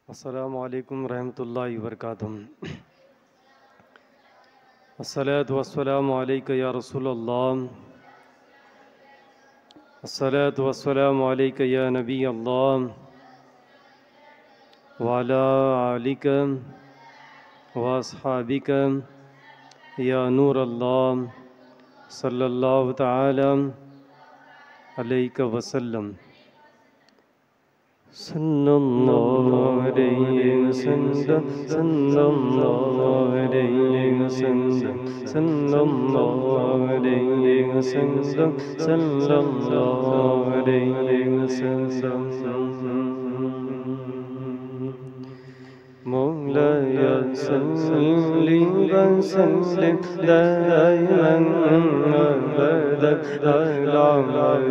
السلام علیکم ورحمۃ اللہ وبرکاتہ۔ الصلاۃ والسلام علیک یا رسول اللہ، الصلاۃ والسلام علیک یا نبی اللہ، وعلی آلک واصحابک یا نور اللہ، صلی اللہ تعالی علیہ وسلم۔ صلی اللہ علیہ وسلم، صلی اللہ علیہ وسلم، صلی اللہ علیہ وسلم، صلی اللہ علیہ وسلم۔ مولاي صل وسلم دائما أبدا على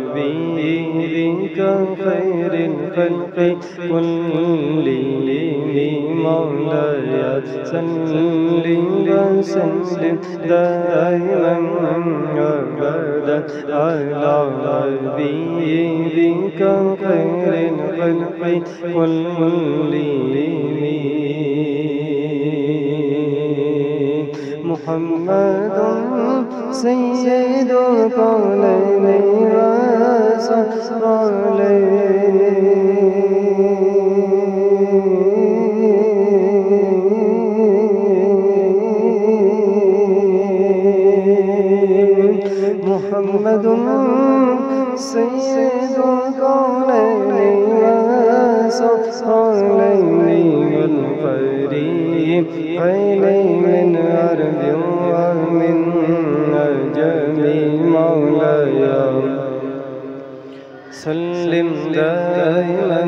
حبيبك خير الخلق كلهم، مولاي صل وسلم دائما أبدا على حبيبك خير الخلق كلهم، محمد سید الکونین والثقلین، محمد سید الکونین والثقلین والفریقین من عرب ومن عجم، مولاي سلم دائما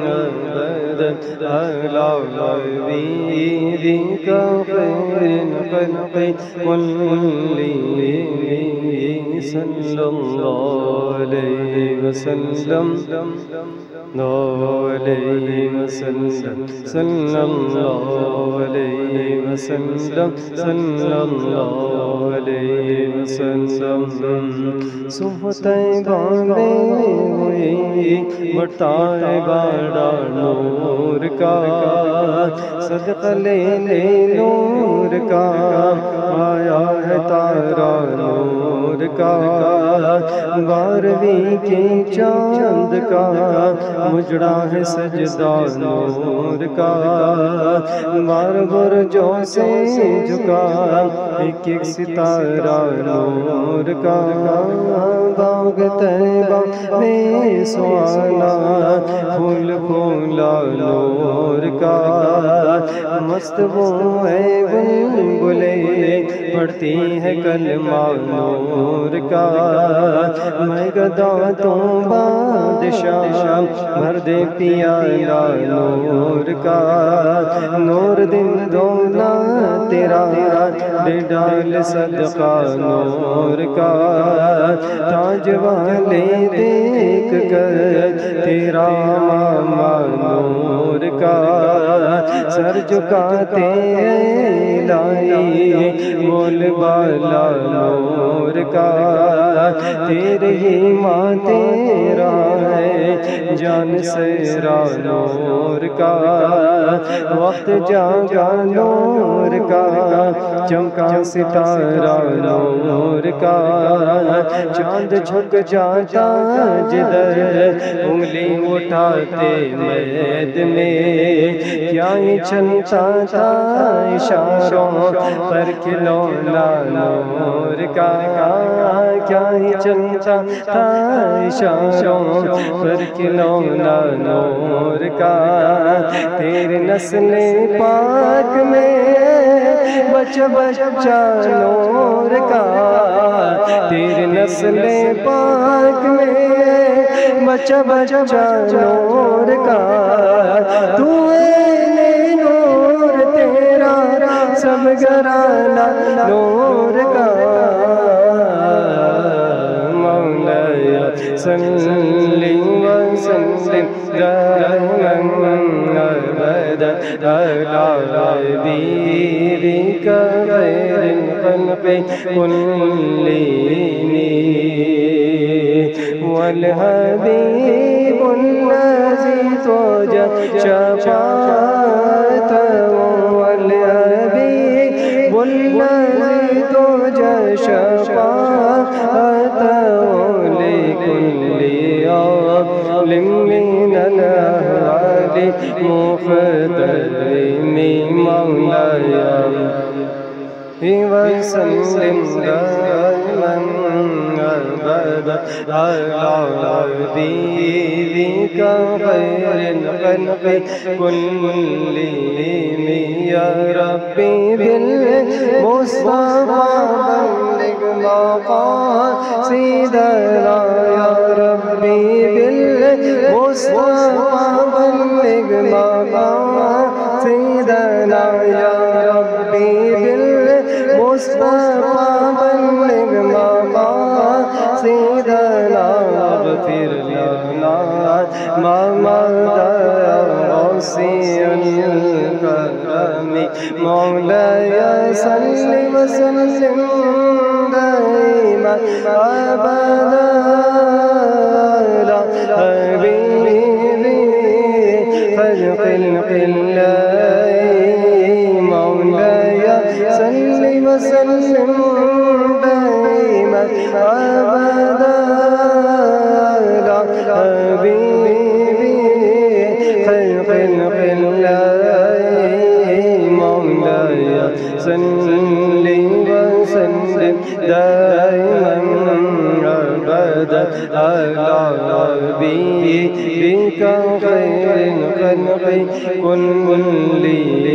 أبدا على حبيبك خير الخلق كلهم، صلى الله عليه وسلم، عليه وسلم، صلى الله عليه وسلم، صلى الله عليه وسلم۔ صبح طیبہ میں ہوئی بڑھتا ہے بڑا نور کا، صدقہ لے لے نور کا، آیا ہے تارا نور کا، 12ویں کے چاند کا مجڑا ہے سجدہ نور کا، بار برجوں سے جھکا ایک ایک ستارہ نور کا، باغ طیبہ میں سوانا پھول پھولا نور کا، مست وہ ہے بلبلیں پڑھتی ہے کلمہ نور کا، میں گدا تو بادشاہ بھر دے پیالہ نور کا، نور دن دونا تیرا دے ڈال صدقہ نور کا، تاج والے دیکھ کر تیرا ماما نور کا، سر جھکاتے ہیں لائی بول بالا نور کا، تیرے ہی ماں تیرا ہے جان سیرا نور کا، وقت جاگا نور کا، چمکا ستارہ نور کا، چاند جھک جاتا جدھر انگلی اٹھاتے مید میں، کیا ہی چلتا تھا اشاروں پر کھلونا نور کا، کیا ہی چلتا تھا اشاروں پر کھلونا نور کا، تیرے نسل پاک میں بچہ بچہ نور کا، تیرے نسل پاک میں بچہ بچہ نور کا، تو ہے نور تیرا سب گھرانہ نور کا، مولاي صلی وسلم دائما أبدا على حبيبك خير الخلق كلهم، والحبیب الذی ترجى شفاعته والحبیب الذی ترجى شفاعته لكل عقل من الأهوال مخترم مولاي وسلم دائما أبدا على حبيبك خير الخلق كلهم يا ربي بالمصطفى بلغ مقاصدنا يا ربي بالمصطفى بلغ مقاصدنا يا ربي بالمصطفى بلغ مقاصدنا واغفر لنا ما مضى وصي الكرم مولاي صل وسلم دائما أبدا على حبيبي خلق الله مولاي صل وسلم دائما أبدا على حبيبي خلق الله مولاي صل وسلم دائما أبدا على حبيبك خير الخلق كلهم.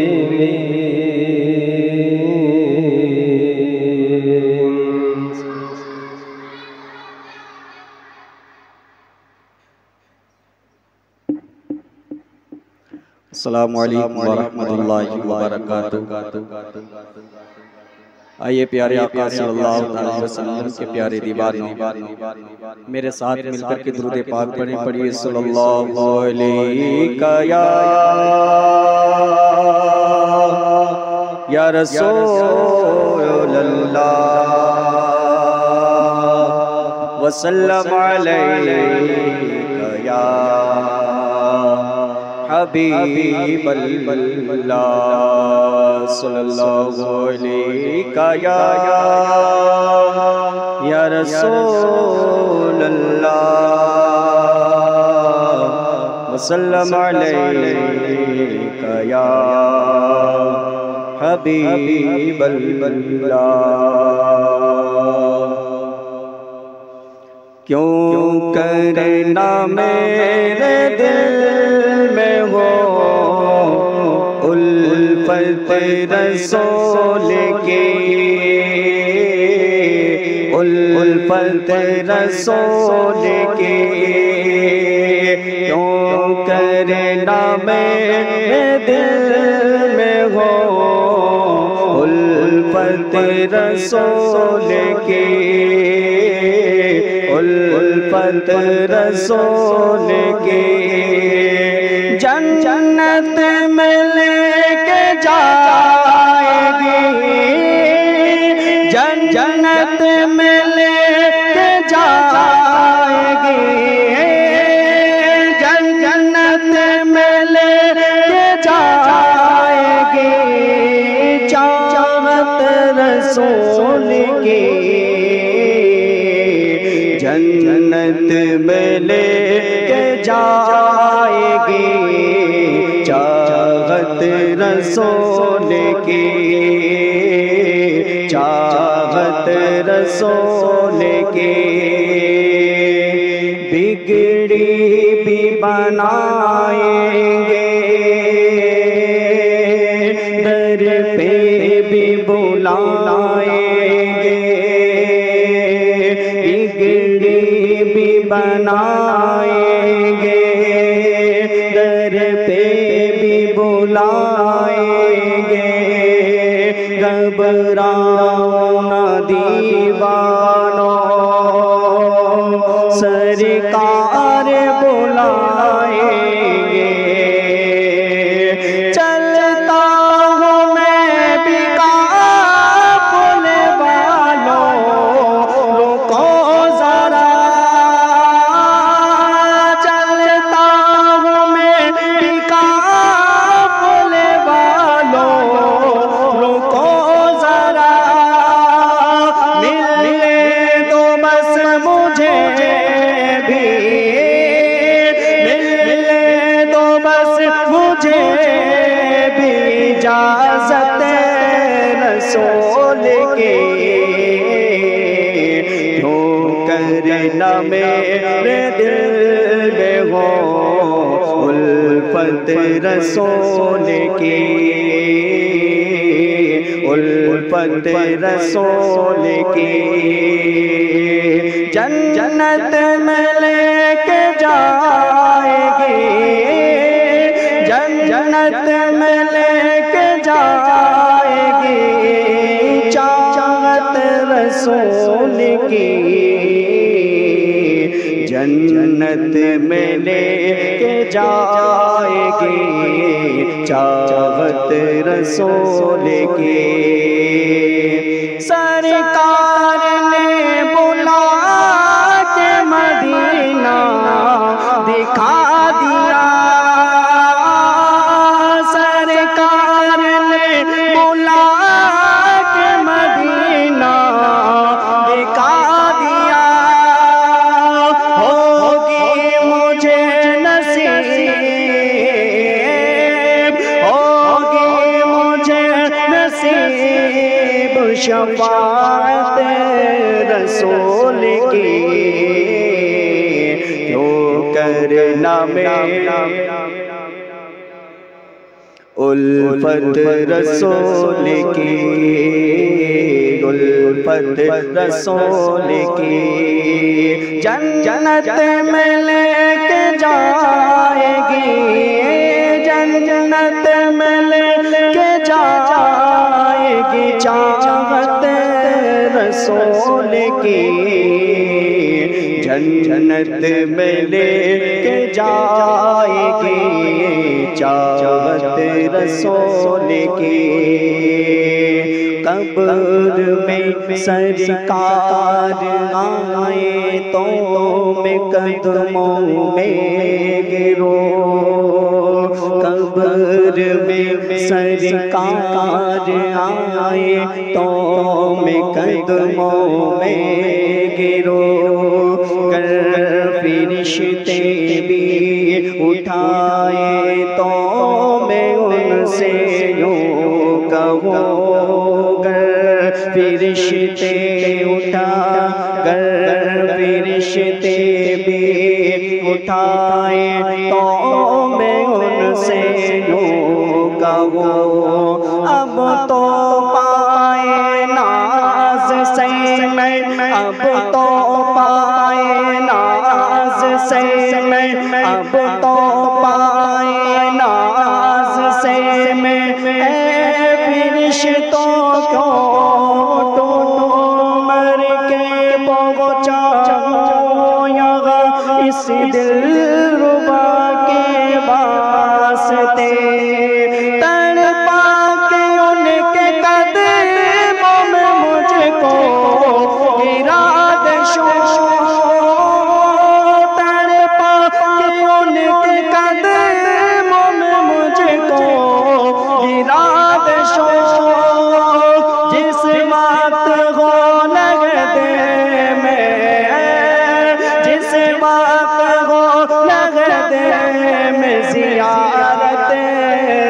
السلام علیکم ورحمۃ اللہ وبرکاتہ. آئیے پیارے آقا صلی اللہ علیہ وسلم کے پیارے دیوانوں میرے ساتھ مل کر کے درود پاک پڑھیں. پڑھیے صلی اللہ علیہ یا رسول اللہ وسلم علیہ یا حبیب اللہ صلی اللہ علیہ یا رسول اللہ وسلم علیہ یا حبیب اللہ. کیوں کرنا میرے دل میں ہو الفت رسول کی الفت رسول کی. کیوں کرنا میرے دل میں ہو الفت رسول کی الفت رسول کی. جنت میں لے کے جائے گی جنت میں لے کے جائے گی جنت میں لے کے جائے گی چاہت رسول کی. جنت میں لے کے جائے گی چاہت رسول کی چاہت رسول کی. بگڑی بھی بنائیں گے در پہ بھی بلائیں گے بنائیں گے در پہ بھی بلائیں گے. گھبراؤ نہ دیوانوں سرکار بلائیں گے. چلتا ہوں میں بھی قافلے والوں رکو ذرا بھی ملے تو بس مجھے بھی اجازت رسول کی کیوں کرنا میرے دل میں ہو الفت رسول کی الفت رسول کی جنت میں لے کے جائے گی جنت میں لے کے جائے گی چاہت رسول کی جنت میں لے کے جائے گی چاہت رسول کی سرکار نے بلا کے مدینہ دکھا دیا سرکار نے بلا کے مدینہ دکھا دیا ہوگی مجھے نصیب ہوگی مجھے نصیب شفاعت رسول کی کیوں کرنا میرا الفت رسول کی الفت رسول کی جنت میں لے کے جائے گی جنت میں لے کے جائے گی چاہت رسول کی جنت میں لے کے جائے گی چاہت رسول کی قبر میں سرکار آئے تو میں قدموں میں گرو قبر میں سرکار آئے تو میں قدموں میں گرو فرشتے بھی اٹھائے تو میں ان سے یوں کہوں گر فرشتے اٹھا گر فرشتے بھی اٹھائے تو میں ان سے یوں کہوں اب تو پائے ناز سے میں اب تو پائے ناز سے میں اب تو پائے ناز سے میں اے فرشتوں کو تو مر کے پہنچا یہاں اس دلربا کے واسطے تڑپا کے ان کے قدموں میں مجھ کو گرا دے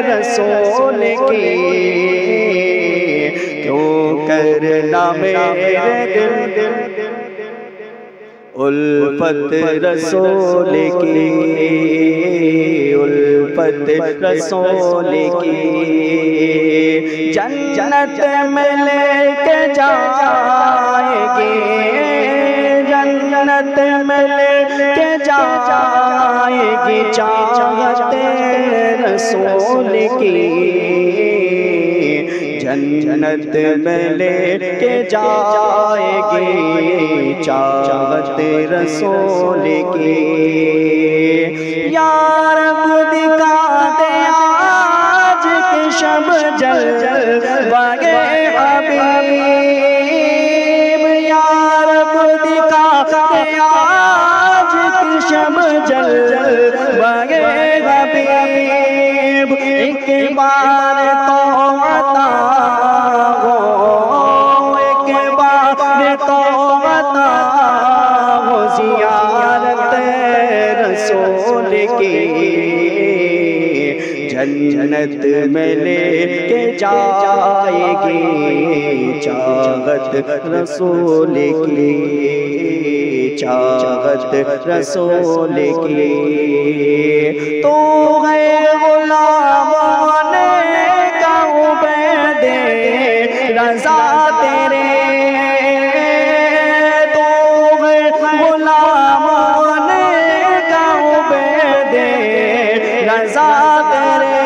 رسول کی کیوں کرنا میرے دل الفت رسول کی الفت رسول کی جنت میں لے کے جائے گی جنت میں لے کے جائے گی چاہت رسول کی جنت میں لے کے جائے گی چاہت رسول کی یا رب دکھا دے آج کی شب جلوہ حبیب یا رب دکھا دے آج کی شب جلوہ حبیب ایک بار تو عطا ہو ایک بار تو عطا ہو زیادہ رسول کی جنت میں لے کے جائے گی چاہت رسول کی چاہت رسول کی تو ہے غلامان کا عبید رضا تیرے تو ہے غلامان کا عبید رضا تیرے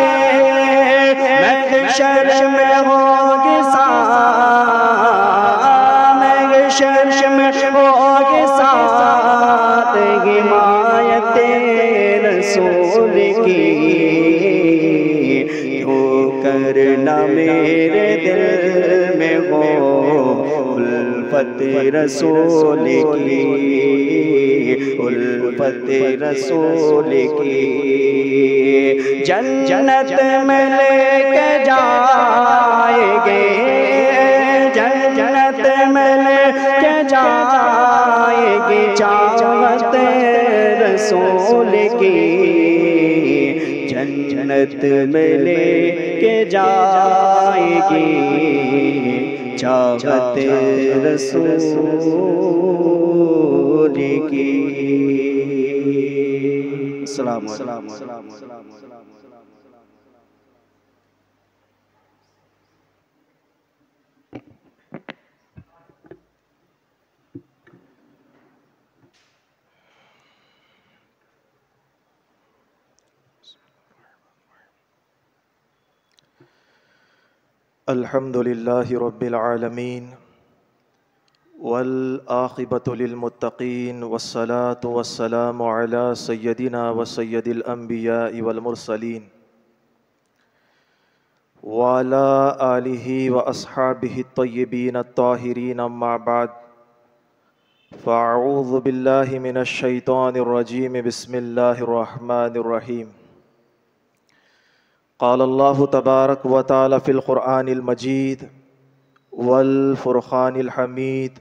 محشر میں ہوگی محشر میں ہوگی ساتھ حمایت رسول کی جو کرنا میرے دل میں ہو الفت رسول کی الفت رسول کی جنت میں لے کے جائیں گے جنت میں لے کے جائیں گے چاہت رسول کی جنت میں لے کے جائیں گے چاہت رسول کی السلام علیکم الحمد للہ رب العالمین والعاقبۃ للمتقین والصلاة والسلام علی سیدنا وسید الانبیاء والمرسلین وعلی آلہ واصحابہ الطیبین الطاہرین اما بعد فاعوذ باللہ من الشیطان الرجیم بسم اللہ الرحمن الرحیم قال اللہ تبارک و تعالی فی القرآن المجید والفرقان الحمید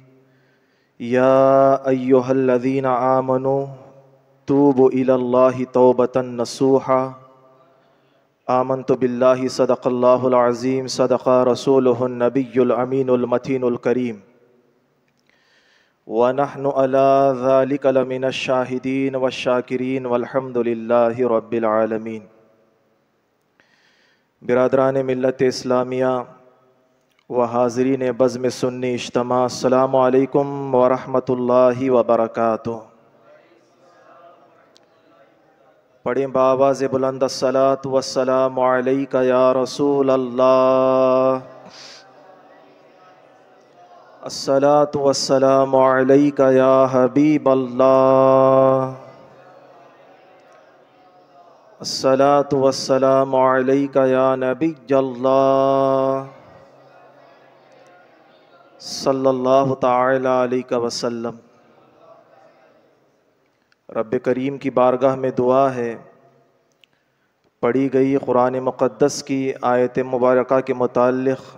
یا ایہا الذین آمنوا توبوا الی اللہ توبۃ نصوحا آمنت باللہ صدق اللہ العظیم صدق رسولہ النبی الامین المتین الکریم ونحن علی ذلک لمن الشاہدین والشاکرین والحمد للہ رب العالمین برادران ملت اسلامیہ و حاضرین بزم سنی اجتماع السلام علیکم ورحمۃ اللہ وبرکاتہ پڑھیں بآواز بلند الصلاۃ والسلام علیک یا رسول اللہ الصلاۃ والسلام علیک یا حبیب اللہ الصلاۃ والسلام علیک یا نبی اللہ صلی اللہ تعالی علیہ وسلم۔ رب کریم کی بارگاہ میں دعا ہے پڑھی گئی قرآن مقدس کی آیت مبارکہ کے متعلق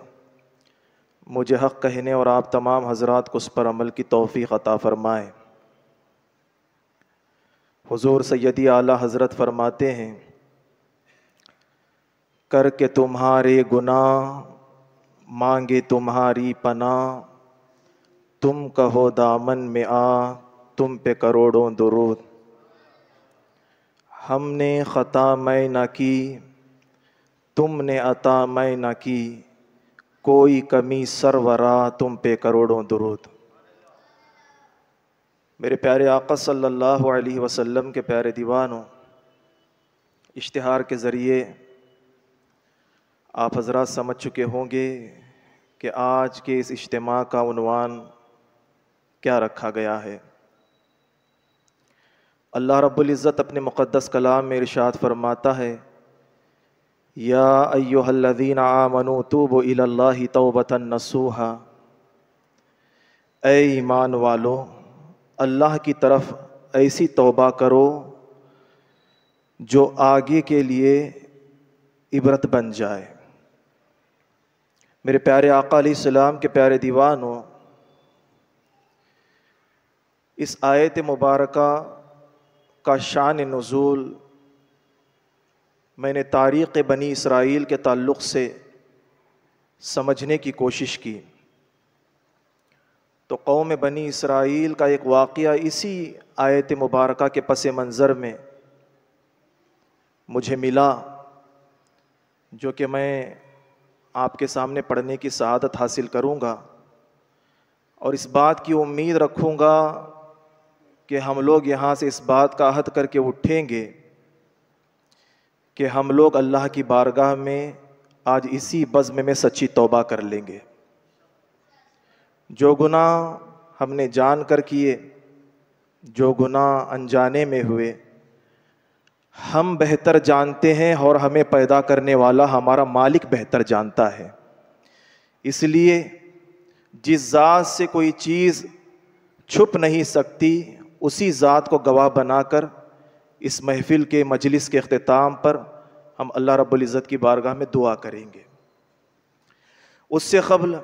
مجھے حق کہنے اور آپ تمام حضرات کو اس پر عمل کی توفیق عطا فرمائے۔ حضور سیدی اعلیٰ حضرت فرماتے ہیں کر کے تمہارے گناہ مانگے تمہاری پناہ تم کہو دامن میں آ تم پہ کروڑوں درود ہم نے خطا میں نہ کی تم نے عطا میں نہ کی کوئی کمی سرورا تم پہ کروڑوں درود۔ میرے پیارے آقا صلی اللہ علیہ وسلم کے پیارے دیوانوں، اشتہار کے ذریعے آپ حضرات سمجھ چکے ہوں گے کہ آج کے اس اجتماع کا عنوان کیا رکھا گیا ہے۔ اللہ رب العزت اپنے مقدس کلام میں ارشاد فرماتا ہے یا ایہا الذین آمنوا توبوا الی اللہ توبۃ نصوحا، اے ایمان والو اللہ کی طرف ایسی توبہ کرو جو آگے کے لیے عبرت بن جائے۔ میرے پیارے آقا علیہ السلام کے پیارے دیوانوں، اس آیت مبارکہ کا شان نزول میں نے تاریخ بنی اسرائیل کے تعلق سے سمجھنے کی کوشش کی تو قوم بنی اسرائیل کا ایک واقعہ اسی آیت مبارکہ کے پس منظر میں مجھے ملا، جو کہ میں آپ کے سامنے پڑھنے کی سعادت حاصل کروں گا، اور اس بات کی امید رکھوں گا کہ ہم لوگ یہاں سے اس بات کا عہد کر کے اٹھیں گے کہ ہم لوگ اللہ کی بارگاہ میں آج اسی بزم میں سچی توبہ کر لیں گے۔ جو گناہ ہم نے جان کر کیے، جو گناہ انجانے میں ہوئے، ہم بہتر جانتے ہیں اور ہمیں پیدا کرنے والا ہمارا مالک بہتر جانتا ہے۔ اس لیے جس ذات سے کوئی چیز چھپ نہیں سکتی، اسی ذات کو گواہ بنا کر اس محفل کے مجلس کے اختتام پر ہم اللہ رب العزت کی بارگاہ میں دعا کریں گے۔ اس سے قبل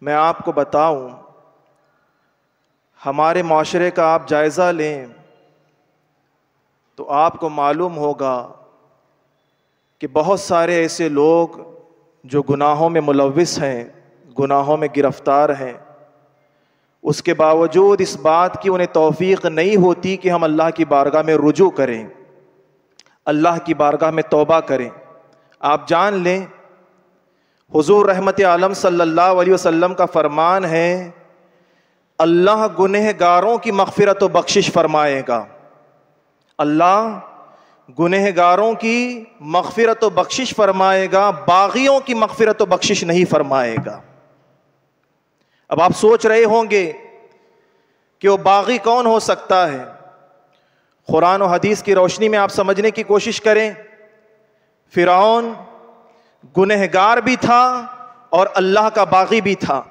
میں آپ کو بتاؤں، ہمارے معاشرے کا آپ جائزہ لیں تو آپ کو معلوم ہوگا کہ بہت سارے ایسے لوگ جو گناہوں میں ملوث ہیں، گناہوں میں گرفتار ہیں، اس کے باوجود اس بات کی انہیں توفیق نہیں ہوتی کہ ہم اللہ کی بارگاہ میں رجوع کریں، اللہ کی بارگاہ میں توبہ کریں۔ آپ جان لیں، حضور رحمت عالم صلی اللہ علیہ وسلم کا فرمان ہے، اللہ گنہگاروں کی مغفرت و بخشش فرمائے گا، اللہ گنہگاروں کی مغفرت و بخشش فرمائے گا، باغیوں کی مغفرت و بخشش نہیں فرمائے گا۔ اب آپ سوچ رہے ہوں گے کہ وہ باغی کون ہو سکتا ہے؟ قرآن و حدیث کی روشنی میں آپ سمجھنے کی کوشش کریں۔ فرعون گنہگار بھی تھا اور اللہ کا باغی بھی تھا،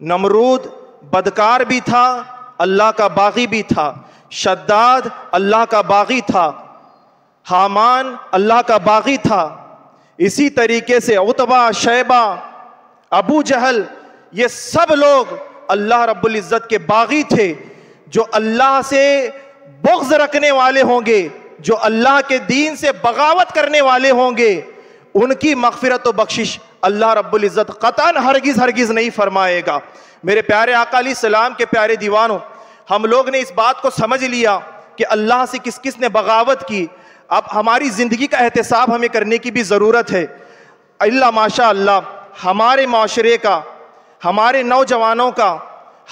نمرود بدکار بھی تھا، اللہ کا باغی بھی تھا، شداد اللہ کا باغی تھا، حامان اللہ کا باغی تھا، اسی طریقے سے عتبہ، شیبہ، ابو جہل، یہ سب لوگ اللہ رب العزت کے باغی تھے۔ جو اللہ سے بغض رکھنے والے ہوں گے، جو اللہ کے دین سے بغاوت کرنے والے ہوں گے، ان کی مغفرت و بخشش اللہ رب العزت قطعاً ہرگز ہرگز نہیں فرمائے گا۔ میرے پیارے آقا علیہ السلام کے پیارے دیوانوں، ہم لوگ نے اس بات کو سمجھ لیا کہ اللہ سے کس کس نے بغاوت کی۔ اب ہماری زندگی کا احتساب ہمیں کرنے کی بھی ضرورت ہے۔ اللہ ماشاء اللہ ہمارے معاشرے کا، ہمارے نوجوانوں کا،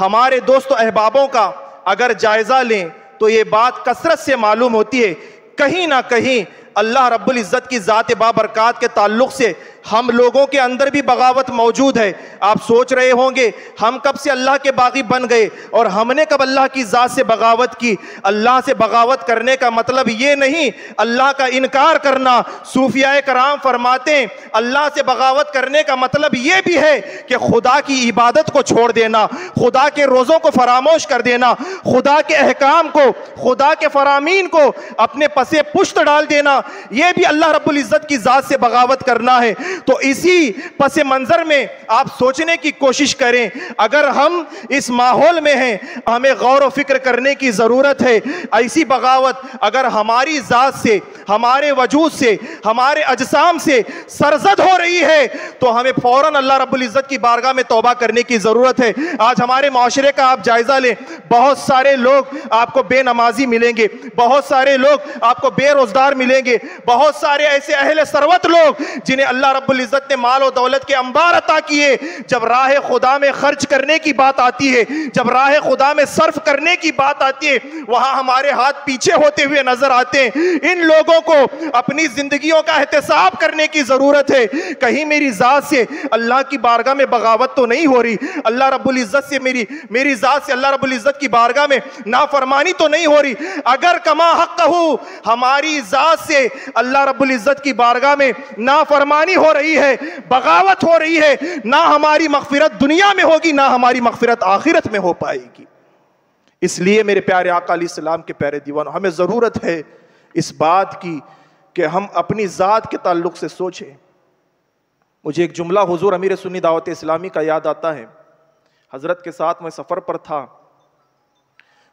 ہمارے دوست و احبابوں کا اگر جائزہ لیں تو یہ بات کثرت سے معلوم ہوتی ہے، کہیں نہ کہیں اللہ رب العزت کی ذات بابرکات کے تعلق سے ہم لوگوں کے اندر بھی بغاوت موجود ہے۔ آپ سوچ رہے ہوں گے ہم کب سے اللہ کے باغی بن گئے اور ہم نے کب اللہ کی ذات سے بغاوت کی۔ اللہ سے بغاوت کرنے کا مطلب یہ نہیں اللہ کا انکار کرنا۔ صوفیاء کرام فرماتے ہیں اللہ سے بغاوت کرنے کا مطلب یہ بھی ہے کہ خدا کی عبادت کو چھوڑ دینا، خدا کے روزوں کو فراموش کر دینا، خدا کے احکام کو، خدا کے فرامین کو اپنے پسے پشت ڈال دینا، یہ بھی اللہ رب العزت کی ذات سے بغاوت کرنا ہے۔ تو اسی پس منظر میں آپ سوچنے کی کوشش کریں، اگر ہم اس ماحول میں ہیں ہمیں غور و فکر کرنے کی ضرورت ہے۔ ایسی بغاوت اگر ہماری ذات سے، ہمارے وجود سے، ہمارے اجسام سے سرزد ہو رہی ہے تو ہمیں فوراً اللہ رب العزت کی بارگاہ میں توبہ کرنے کی ضرورت ہے۔ آج ہمارے معاشرے کا آپ جائزہ لیں، بہت سارے لوگ آپ کو بے نمازی ملیں گے، بہت سارے لوگ آپ کو بے روزگار ملیں گے، بہت سارے ایسے اہل ثروت لوگ جنہیں اللہ رب العزت نے مال و دولت کے انبار عطا کیے، جب راہ خدا میں خرچ کرنے کی بات آتی ہے، جب راہ خدا میں صرف کرنے کی بات آتی ہے، وہاں ہمارے ہاتھ پیچھے ہوتے ہوئے نظر آتے ہیں۔ ان لوگوں کو اپنی زندگیوں کا احتساب کرنے کی ضرورت ہے، کہیں میری ذات سے اللہ کی بارگاہ میں بغاوت تو نہیں ہو رہی، اللہ رب العزت سے میری ذات سے اللہ رب العزت کی بارگاہ میں نافرمانی تو نہیں ہو رہی۔ اگر کما حق ہو ہماری ذات سے اللہ رب العزت کی بارگاہ میں نافرمانی ہو رہی ہے، بغاوت ہو رہی ہے، نہ ہماری مغفرت دنیا میں ہوگی، نہ ہماری مغفرت آخرت میں ہو پائے گی۔ اس لیے میرے پیارے آقا علیہ السلام کے پیارے دیوانوں، ہمیں ضرورت ہے اس بات کی کہ ہم اپنی ذات کے تعلق سے سوچیں۔ مجھے ایک جملہ حضور امیر سنی دعوت اسلامی کا یاد آتا ہے۔ حضرت کے ساتھ میں سفر پر تھا،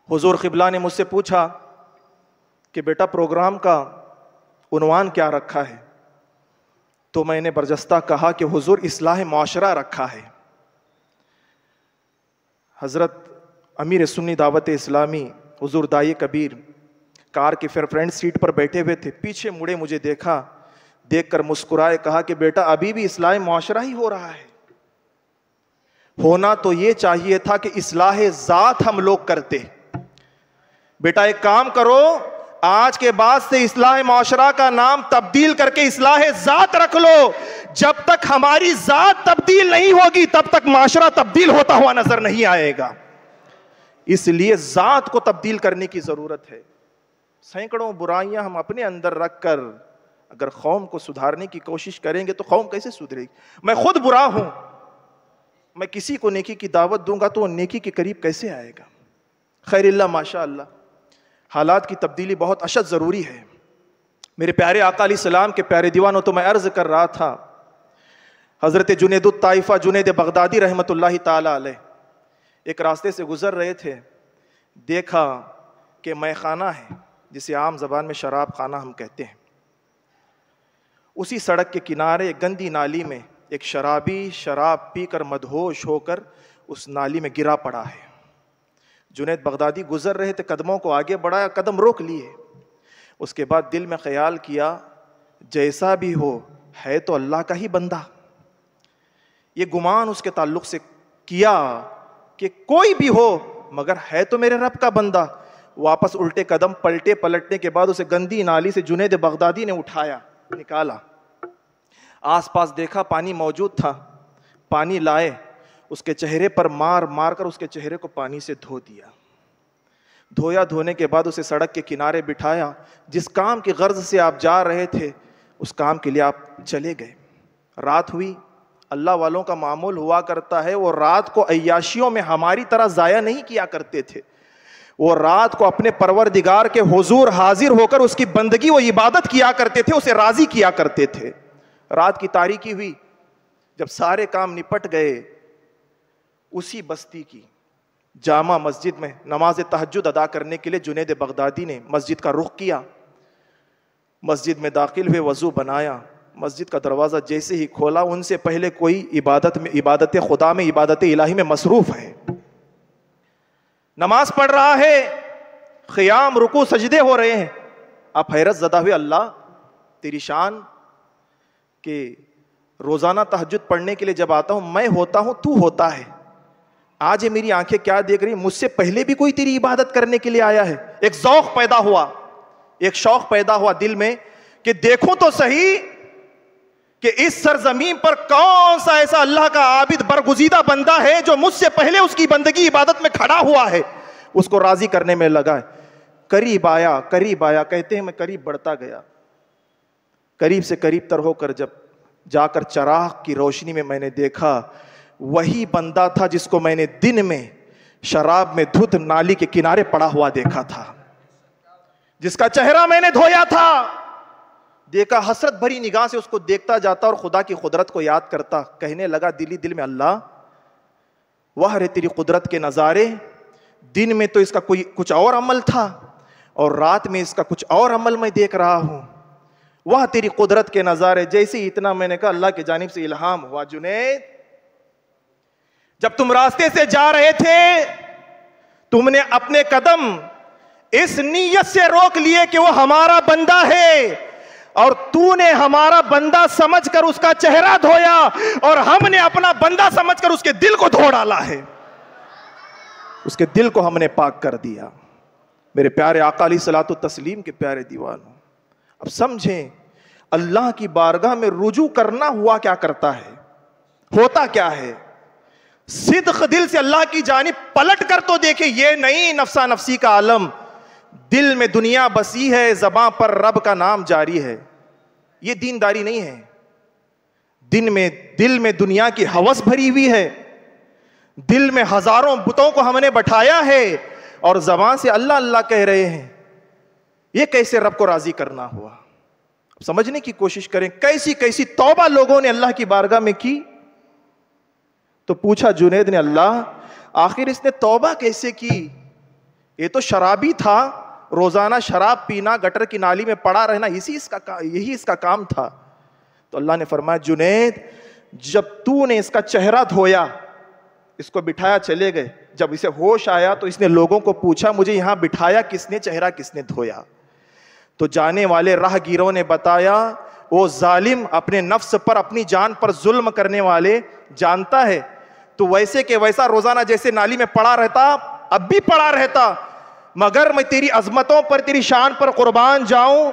حضور قبلہ نے مجھ سے پوچھا کہ بیٹا پروگرام کا عنوان کیا رکھا ہے؟ تو میں نے برجستہ کہا کہ حضور اصلاح معاشرہ رکھا ہے۔ حضرت امیر سنی دعوت اسلامی حضور دائی کبیر کار کی فرنٹ سیٹ پر بیٹھے ہوئے تھے، پیچھے مڑے مجھے دیکھا، دیکھ کر مسکرائے، کہا کہ بیٹا ابھی بھی اصلاح معاشرہ ہی ہو رہا ہے، ہونا تو یہ چاہیے تھا کہ اصلاح ذات ہم لوگ کرتے۔ بیٹا ایک کام کرو، آج کے بعد سے اصلاح معاشرہ کا نام تبدیل کر کے اصلاح ذات رکھ لو۔ جب تک ہماری ذات تبدیل نہیں ہوگی تب تک معاشرہ تبدیل ہوتا ہوا نظر نہیں آئے گا۔ اس لیے ذات کو تبدیل کرنے کی ضرورت ہے۔ سینکڑوں برائیاں ہم اپنے اندر رکھ کر اگر قوم کو سدھارنے کی کوشش کریں گے تو قوم کیسے سدھرے گی؟ میں خود برا ہوں، میں کسی کو نیکی کی دعوت دوں گا تو وہ نیکی کے قریب کیسے آئے گا؟ خیر اللہ ماشاء اللہ، حالات کی تبدیلی بہت اشد ضروری ہے۔ میرے پیارے آقا علیہ السلام کے پیارے دیوانوں، تو میں عرض کر رہا تھا، حضرت جنید الطائفہ جنید بغدادی رحمۃ اللہ تعالی علیہ ایک راستے سے گزر رہے تھے، دیکھا کہ مے خانہ ہے، جسے عام زبان میں شراب خانہ ہم کہتے ہیں، اسی سڑک کے کنارے گندی نالی میں ایک شرابی شراب پی کر مدہوش ہو کر اس نالی میں گرا پڑا ہے۔ جنید بغدادی گزر رہے تھے، قدموں کو آگے بڑھایا، قدم روک لیے، اس کے بعد دل میں خیال کیا جیسا بھی ہو ہے تو اللہ کا ہی بندہ۔ یہ گمان اس کے تعلق سے کیا کہ کوئی بھی ہو مگر ہے تو میرے رب کا بندہ۔ واپس الٹے قدم پلٹے، پلٹنے کے بعد اسے گندی نالی سے جنید بغدادی نے اٹھایا، نکالا، آس پاس دیکھا پانی موجود تھا، پانی لائے، اس کے چہرے پر مار مار کر اس کے چہرے کو پانی سے دھو دیا۔ دھویا، دھونے کے بعد اسے سڑک کے کنارے بٹھایا، جس کام کی غرض سے آپ جا رہے تھے اس کام کے لیے آپ چلے گئے۔ رات ہوئی، اللہ والوں کا معمول ہوا کرتا ہے، وہ رات کو عیاشیوں میں ہماری طرح ضائع نہیں کیا کرتے تھے، وہ رات کو اپنے پروردگار کے حضور حاضر ہو کر اس کی بندگی و عبادت کیا کرتے تھے، اسے راضی کیا کرتے تھے۔ رات کی تاریکی ہوئی، جب سارے کام نپٹ گئے، اسی بستی کی جامع مسجد میں نماز تہجد ادا کرنے کے لیے جنید بغدادی نے مسجد کا رخ کیا۔ مسجد میں داخل ہوئے، وضو بنایا، مسجد کا دروازہ جیسے ہی کھولا، ان سے پہلے کوئی عبادت خدا میں، عبادت الہی میں مصروف ہے، نماز پڑھ رہا ہے، قیام رکوع سجدے ہو رہے ہیں۔ آپ حیرت زدہ ہوئے، اللہ تیری شان کہ روزانہ تہجد پڑھنے کے لیے جب آتا ہوں میں ہوتا ہوں، تو ہوتا ہے، آج یہ میری آنکھیں کیا دیکھ رہی ہیں؟ مجھ سے پہلے بھی کوئی تیری عبادت کرنے کے لیے آیا ہے۔ ایک ذوق پیدا ہوا، ایک شوق پیدا ہوا دل میں کہ دیکھوں تو صحیح کہ اس سرزمین پر کون سا ایسا اللہ کا عابد برگزیدہ بندہ ہے جو مجھ سے پہلے اس کی بندگی عبادت میں کھڑا ہوا ہے، اس کو راضی کرنے میں لگا ہے۔ قریب آیا، قریب آیا، کہتے ہیں میں قریب بڑھتا گیا، قریب سے قریب تر ہو کر جب جا کر چراغ کی روشنی میں میں نے دیکھا، وہی بندہ تھا جس کو میں نے دن میں شراب میں دھت نالی کے کنارے پڑا ہوا دیکھا تھا، جس کا چہرہ میں نے دھویا تھا۔ دیکھا، حسرت بھری نگاہ سے اس کو دیکھتا جاتا اور خدا کی قدرت کو یاد کرتا، کہنے لگا دل ہی دل میں، اللہ واہ رے تیری قدرت کے نظارے، دن میں تو اس کا کچھ اور عمل تھا اور رات میں اس کا کچھ اور عمل میں دیکھ رہا ہوں، واہ تیری قدرت کے نظارے۔ جیسے ہی اتنا میں نے کہا، اللہ کی جانب سے الہام ہوا، جنید جب تم راستے سے جا رہے تھے تم نے اپنے قدم اس نیت سے روک لیے کہ وہ ہمارا بندہ ہے، اور تو نے ہمارا بندہ سمجھ کر اس کا چہرہ دھویا، اور ہم نے اپنا بندہ سمجھ کر اس کے دل کو دھو ڈالا ہے، اس کے دل کو ہم نے پاک کر دیا۔ میرے پیارے آقا علیہ الصلوۃ والتسلیم کے پیارے دیوانوں، اب سمجھیں اللہ کی بارگاہ میں رجوع کرنا ہوا کیا کرتا ہے، ہوتا کیا ہے؟ صدق دل سے اللہ کی جانب پلٹ کر تو دیکھیں، یہ نہیں نفسا نفسی کا عالم، دل میں دنیا بسی ہے، زباں پر رب کا نام جاری ہے، یہ دینداری نہیں ہے۔ دل میں دنیا کی ہوس بھری ہوئی ہے، دل میں ہزاروں بتوں کو ہم نے بٹھایا ہے اور زبان سے اللہ اللہ کہہ رہے ہیں، یہ کیسے رب کو راضی کرنا ہوا؟ سمجھنے کی کوشش کریں، کیسی کیسی توبہ لوگوں نے اللہ کی بارگاہ میں کی۔ تو پوچھا جنید نے، اللہ آخر اس نے توبہ کیسے کی؟ یہ تو شرابی تھا، روزانہ شراب پینا, گٹر کی نالی میں پڑا رہنا, یہی اس کا کام تھا. تو اللہ نے فرمایا جنید جب تو نے اس کا چہرہ دھویا, اس کو بٹھایا, چلے گئے. جب اسے ہوش آیا تو اس نے لوگوں کو پوچھا مجھے یہاں بٹھایا کس نے, چہرہ کس نے دھویا؟ تو جانے والے راہ گیروں نے بتایا وہ ظالم اپنے نفس پر, اپنی جان پر ظلم کرنے والے جانتا ہے تو ویسے کہ ویسا روزانہ جیسے نالی میں پڑا رہتا اب بھی پڑا رہتا, مگر میں تیری عظمتوں پر, تیری شان پر قربان جاؤں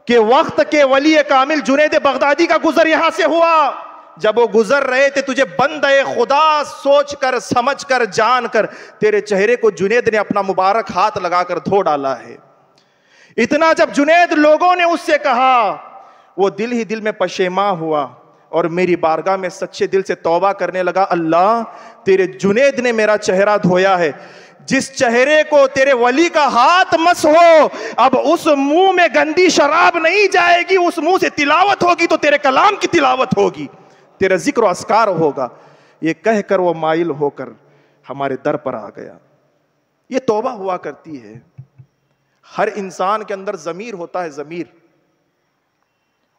کہ وقت کے ولی کامل جنید بغدادی کا گزر یہاں سے ہوا. جب وہ گزر رہے تھے تجھے بندے خدا سوچ کر, سمجھ کر, جان کر تیرے چہرے کو جنید نے اپنا مبارک ہاتھ لگا کر دھو ڈالا ہے. اتنا جب جنید لوگوں نے اس سے کہا وہ دل ہی دل میں پشیماں ہوا اور میری بارگاہ میں سچے دل سے توبہ کرنے لگا, اللہ تیرے جنید نے میرا چہرہ دھویا ہے, جس چہرے کو تیرے ولی کا ہاتھ مس ہو اب اس منہ میں گندی شراب نہیں جائے گی, اس منہ سے تلاوت ہوگی تو تیرے کلام کی تلاوت ہوگی, تیرا ذکر و اذکار ہوگا. یہ کہہ کر وہ مائل ہو کر ہمارے در پر آ گیا. یہ توبہ ہوا کرتی ہے. ہر انسان کے اندر ضمیر ہوتا ہے, ضمیر.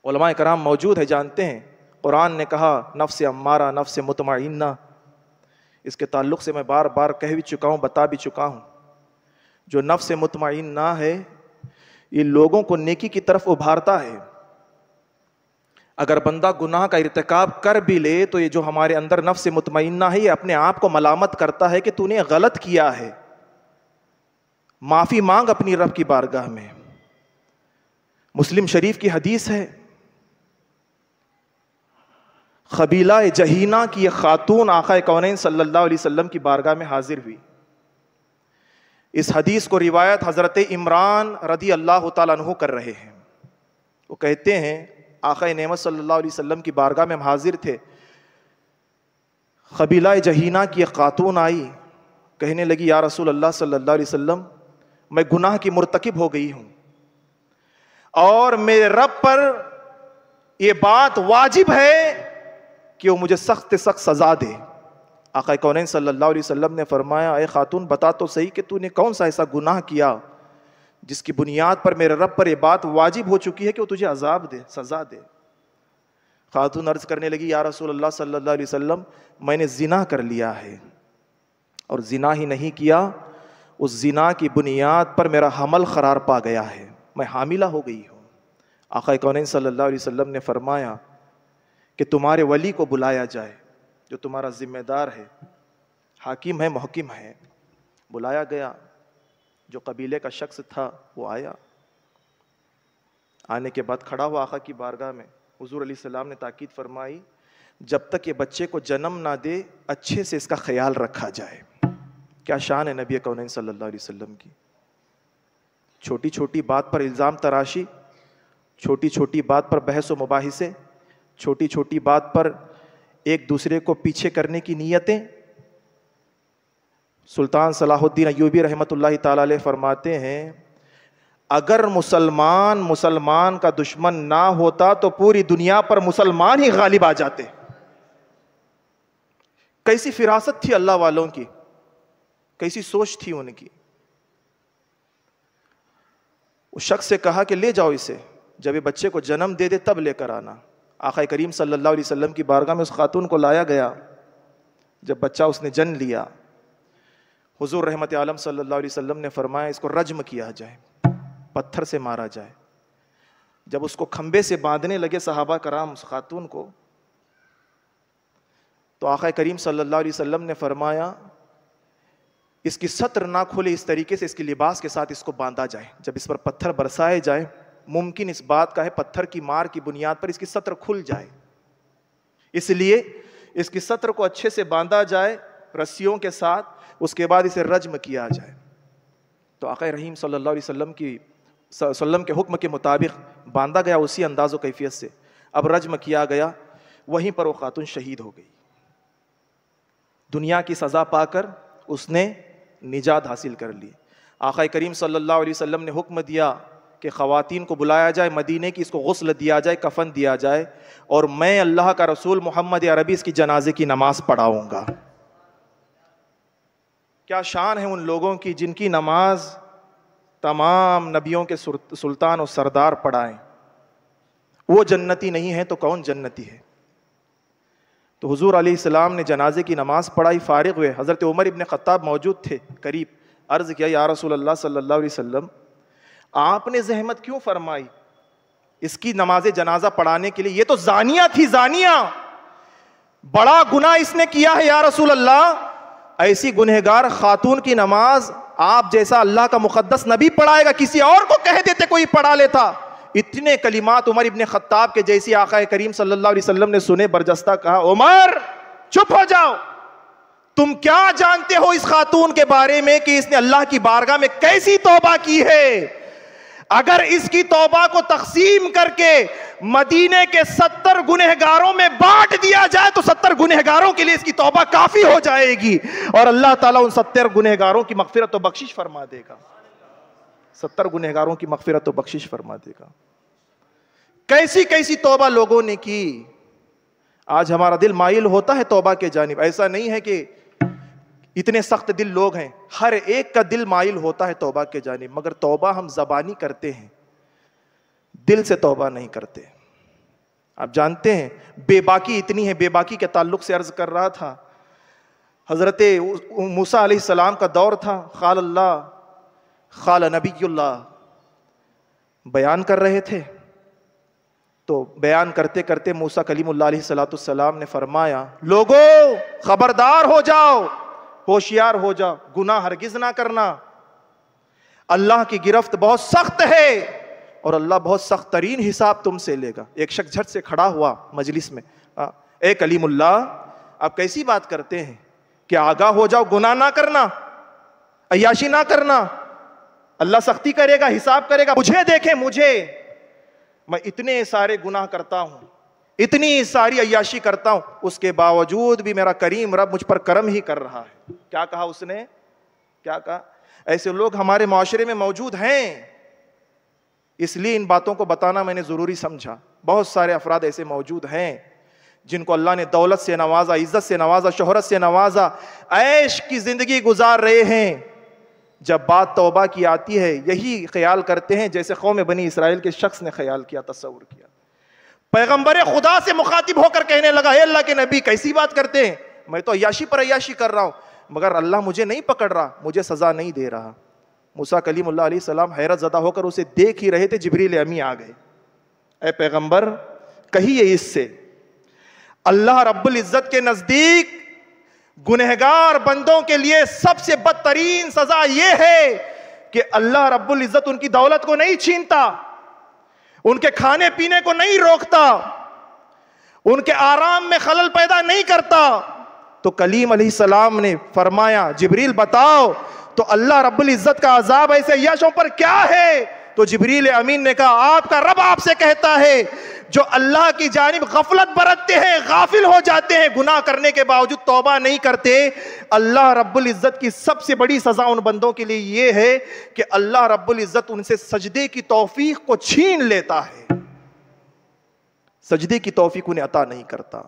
علماء کرام موجود ہے, جانتے ہیں قرآن نے کہا نفس امارہ, نفس مطمئنہ. اس کے تعلق سے میں بار بار کہہ بھی چکا ہوں, بتا بھی چکا ہوں. جو نفس مطمئنہ ہے یہ لوگوں کو نیکی کی طرف ابھارتا ہے. اگر بندہ گناہ کا ارتکاب کر بھی لے تو یہ جو ہمارے اندر نفس مطمئنہ ہے یہ اپنے آپ کو ملامت کرتا ہے کہ تو نے غلط کیا ہے, معافی مانگ اپنی رب کی بارگاہ میں. مسلم شریف کی حدیث ہے, قبیلہ جہینہ کی ایک خاتون آقا کونین صلی اللہ علیہ وسلم کی بارگاہ میں حاضر ہوئی. اس حدیث کو روایت حضرت عمران رضی اللہ تعالیٰ عنہ کر رہے ہیں. وہ کہتے ہیں آقا نعمت صلی اللہ علیہ وسلم کی بارگاہ میں ہم حاضر تھے, قبیلہ جہینہ کی ایک خاتون آئی, کہنے لگی یا رسول اللہ صلی اللہ علیہ وسلم میں گناہ کی مرتکب ہو گئی ہوں اور میرے رب پر یہ بات واجب ہے کہ وہ مجھے سخت سے سخت سزا دے. آقا کونین صلی اللہ علیہ وسلم نے فرمایا اے خاتون بتا تو صحیح کہ تو نے کون سا ایسا گناہ کیا جس کی بنیاد پر میرے رب پر یہ بات واجب ہو چکی ہے کہ وہ تجھے عذاب دے, سزا دے. خاتون عرض کرنے لگی یا رسول اللہ صلی اللہ علیہ وسلم میں نے زنا کر لیا ہے, اور زنا ہی نہیں کیا, اس زنا کی بنیاد پر میرا حمل قرار پا گیا ہے, میں حاملہ ہو گئی ہوں. آقا کونین صلی اللہ علیہ وسلم نے فرمایا کہ تمہارے ولی کو بلایا جائے جو تمہارا ذمہ دار ہے, حاکم ہے, محکم ہے. بلایا گیا. جو قبیلے کا شخص تھا وہ آیا. آنے کے بعد کھڑا ہوا آقا کی بارگاہ میں. حضور علیہ السلام نے تاکید فرمائی جب تک یہ بچے کو جنم نہ دے اچھے سے اس کا خیال رکھا جائے. کیا شان ہے نبی کونین صلی اللہ علیہ وسلم کی. چھوٹی چھوٹی بات پر الزام تراشی, چھوٹی چھوٹی بات پر بحث و مباحثے, چھوٹی چھوٹی بات پر ایک دوسرے کو پیچھے کرنے کی نیتیں. سلطان صلاح الدین ایوبی رحمۃ اللہ تعالی علیہ فرماتے ہیں اگر مسلمان کا دشمن نہ ہوتا تو پوری دنیا پر مسلمان ہی غالب آ جاتے. کیسی فراست تھی اللہ والوں کی, کیسی سوچ تھی ان کی. اس شخص سے کہا کہ لے جاؤ اسے, جب یہ بچے کو جنم دے دے تب لے کر آنا. آقا کریم صلی اللہ علیہ وسلم کی بارگاہ میں اس خاتون کو لایا گیا. جب بچہ اس نے جن لیا, حضور رحمت عالم صلی اللہ علیہ وسلم نے فرمایا اس کو رجم کیا جائے, پتھر سے مارا جائے. جب اس کو کھمبے سے باندھنے لگے صحابہ کرام اس خاتون کو, تو آقا کریم صلی اللہ علیہ وسلم نے فرمایا اس کی سطر نہ کھلے, اس طریقے سے اس کے لباس کے ساتھ اس کو باندھا جائے. جب اس پر پتھر برسائے جائے, ممکن اس بات کا ہے پتھر کی مار کی بنیاد پر اس کی سطر کھل جائے, اس لیے اس کی سطر کو اچھے سے باندھا جائے رسیوں کے ساتھ, اس کے بعد اسے رجم کیا جائے. تو آقا رحیم صلی اللہ علیہ وسلم کے حکم کے مطابق باندھا گیا اسی انداز و کیفیت سے. اب رجم کیا گیا, وہیں پر وہ خاتون شہید ہو گئی. دنیا کی سزا پا کر اس نے نجات حاصل کر لی. آقا کریم صلی اللہ علیہ وسلم نے حکم دیا کہ خواتین کو بلایا جائے مدینے کی, اس کو غسل دیا جائے, کفن دیا جائے, اور میں اللہ کا رسول محمد عربی اس کی جنازے کی نماز پڑھاؤں گا. کیا شان ہے ان لوگوں کی جن کی نماز تمام نبیوں کے سلطان اور سردار پڑھائیں، وہ جنتی نہیں ہے تو کون جنتی ہے؟ تو حضور علیہ السلام نے جنازے کی نماز پڑھائی، فارغ ہوئے، حضرت عمر ابن خطاب موجود تھے قریب، عرض کیا یا رسول اللہ صلی اللہ علیہ وسلم آپ نے زحمت کیوں فرمائی اس کی نماز جنازہ پڑھانے کے لیے؟ یہ تو زانیہ تھی، زانیہ، بڑا گناہ اس نے کیا ہے یا رسول اللہ، ایسی گنہگار خاتون کی نماز آپ جیسا اللہ کا مقدس نبی پڑھائے گا؟ کسی اور کو کہہ دیتے کوئی پڑھا لیتا۔ اتنے کلمات عمر ابن خطاب کے جیسی آقا کریم صلی اللہ علیہ وسلم نے سنے، برجستہ کہا عمر چپ ہو جاؤ، تم کیا جانتے ہو اس خاتون کے بارے میں کہ اس نے اللہ کی بارگاہ میں کیسی توبہ کی ہے؟ اگر اس کی توبہ کو تقسیم کر کے مدینے کے 70 گنہگاروں میں بانٹ دیا جائے تو 70 گنہگاروں کے لیے اس کی توبہ کافی ہو جائے گی، اور اللہ تعالیٰ ان 70 گنہگاروں کی مغفرت و بخشش فرما دے گا، 70 گنہگاروں کی مغفرت و بخشش فرما دے گا۔ کیسی کیسی توبہ لوگوں نے کی۔ آج ہمارا دل مائل ہوتا ہے توبہ کے جانب، ایسا نہیں ہے کہ اتنے سخت دل لوگ ہیں، ہر ایک کا دل مائل ہوتا ہے توبہ کے جانب، مگر توبہ ہم زبانی کرتے ہیں، دل سے توبہ نہیں کرتے۔ آپ جانتے ہیں بے باکی اتنی ہے، بے باکی کے تعلق سے عرض کر رہا تھا، حضرت موسیٰ علیہ السلام کا دور تھا، قال اللہ قال نبی اللہ بیان کر رہے تھے، تو بیان کرتے کرتے موسیٰ کلیم اللہ علیہ السلام نے فرمایا لوگو خبردار ہو جاؤ، ہوشیار ہو جاؤ، گناہ ہرگز نہ کرنا، اللہ کی گرفت بہت سخت ہے اور اللہ بہت سخت ترین حساب تم سے لے گا۔ ایک شخص جھٹ سے کھڑا ہوا مجلس میں، اے کلیم اللہ آپ کیسی بات کرتے ہیں کہ آگاہ ہو جاؤ، گناہ نہ کرنا، عیاشی نہ کرنا، اللہ سختی کرے گا، حساب کرے گا۔ مجھے دیکھیں، مجھے، میں اتنے سارے گناہ کرتا ہوں، اتنی ساری عیاشی کرتا ہوں، اس کے باوجود بھی میرا کریم رب مجھ پر کرم ہی کر رہا ہے۔ کیا کہا اس نے؟ کیا کہا؟ ایسے لوگ ہمارے معاشرے میں موجود ہیں، اس لیے ان باتوں کو بتانا میں نے ضروری سمجھا۔ بہت سارے افراد ایسے موجود ہیں جن کو اللہ نے دولت سے نوازا، عزت سے نوازا، شہرت سے نوازا، عیش کی زندگی گزار رہے ہیں، جب بات توبہ کی آتی ہے یہی خیال کرتے ہیں جیسے قوم بنی اسرائیل کے شخص نے خیال کیا، تصور کیا۔ پیغمبر خدا سے مخاطب ہو کر کہنے لگا اے اللہ کے نبی کیسی بات کرتے ہیں، میں تو عیاشی پر عیاشی کر رہا ہوں مگر اللہ مجھے نہیں پکڑ رہا، مجھے سزا نہیں دے رہا۔ موسیٰ کلیم اللہ علیہ السلام حیرت زدہ ہو کر اسے دیکھ ہی رہے تھے، جبریل امی آ گئے، اے پیغمبر کہیے اس سے، اللہ رب العزت کے نزدیک گنہگار بندوں کے لیے سب سے بدترین سزا یہ ہے کہ اللہ رب العزت ان کی دولت کو نہیں چھینتا، ان کے کھانے پینے کو نہیں روکتا، ان کے آرام میں خلل پیدا نہیں کرتا۔ تو کلیم علیہ السلام نے فرمایا جبریل بتاؤ تو اللہ رب العزت کا عذاب ایسے عیاشوں پر کیا ہے؟ تو جبریل امین نے کہا آپ کا رب آپ سے کہتا ہے جو اللہ کی جانب غفلت برتتے ہیں، غافل ہو جاتے ہیں، گناہ کرنے کے باوجود توبہ نہیں کرتے، اللہ رب العزت کی سب سے بڑی سزا ان بندوں کے لیے یہ ہے کہ اللہ رب العزت ان سے سجدے کی توفیق کو چھین لیتا ہے، سجدے کی توفیق انہیں عطا نہیں کرتا،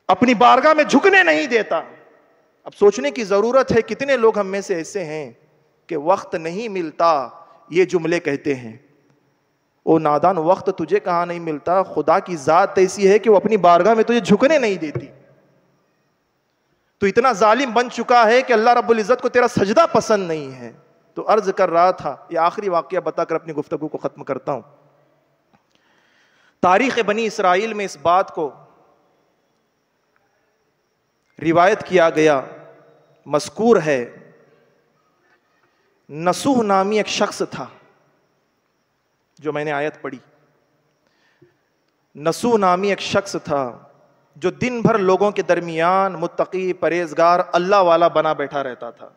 اپنی بارگاہ میں جھکنے نہیں دیتا۔ اب سوچنے کی ضرورت ہے کتنے لوگ ہم میں سے ایسے ہیں کہ وقت نہیں ملتا یہ جملے کہتے ہیں۔ او نادان، وقت تجھے کہاں نہیں ملتا، خدا کی ذات ایسی ہے کہ وہ اپنی بارگاہ میں تجھے جھکنے نہیں دیتی۔ تو اتنا ظالم بن چکا ہے کہ اللہ رب العزت کو تیرا سجدہ پسند نہیں ہے۔ تو عرض کر رہا تھا، یہ آخری واقعہ بتا کر اپنی گفتگو کو ختم کرتا ہوں۔ تاریخ بنی اسرائیل میں اس بات کو روایت کیا گیا، مذکور ہے، نسوح نامی ایک شخص تھا، جو میں نے آیت پڑھی، نسوح نامی ایک شخص تھا جو دن بھر لوگوں کے درمیان متقی، پرہیزگار، اللہ والا بنا بیٹھا رہتا تھا۔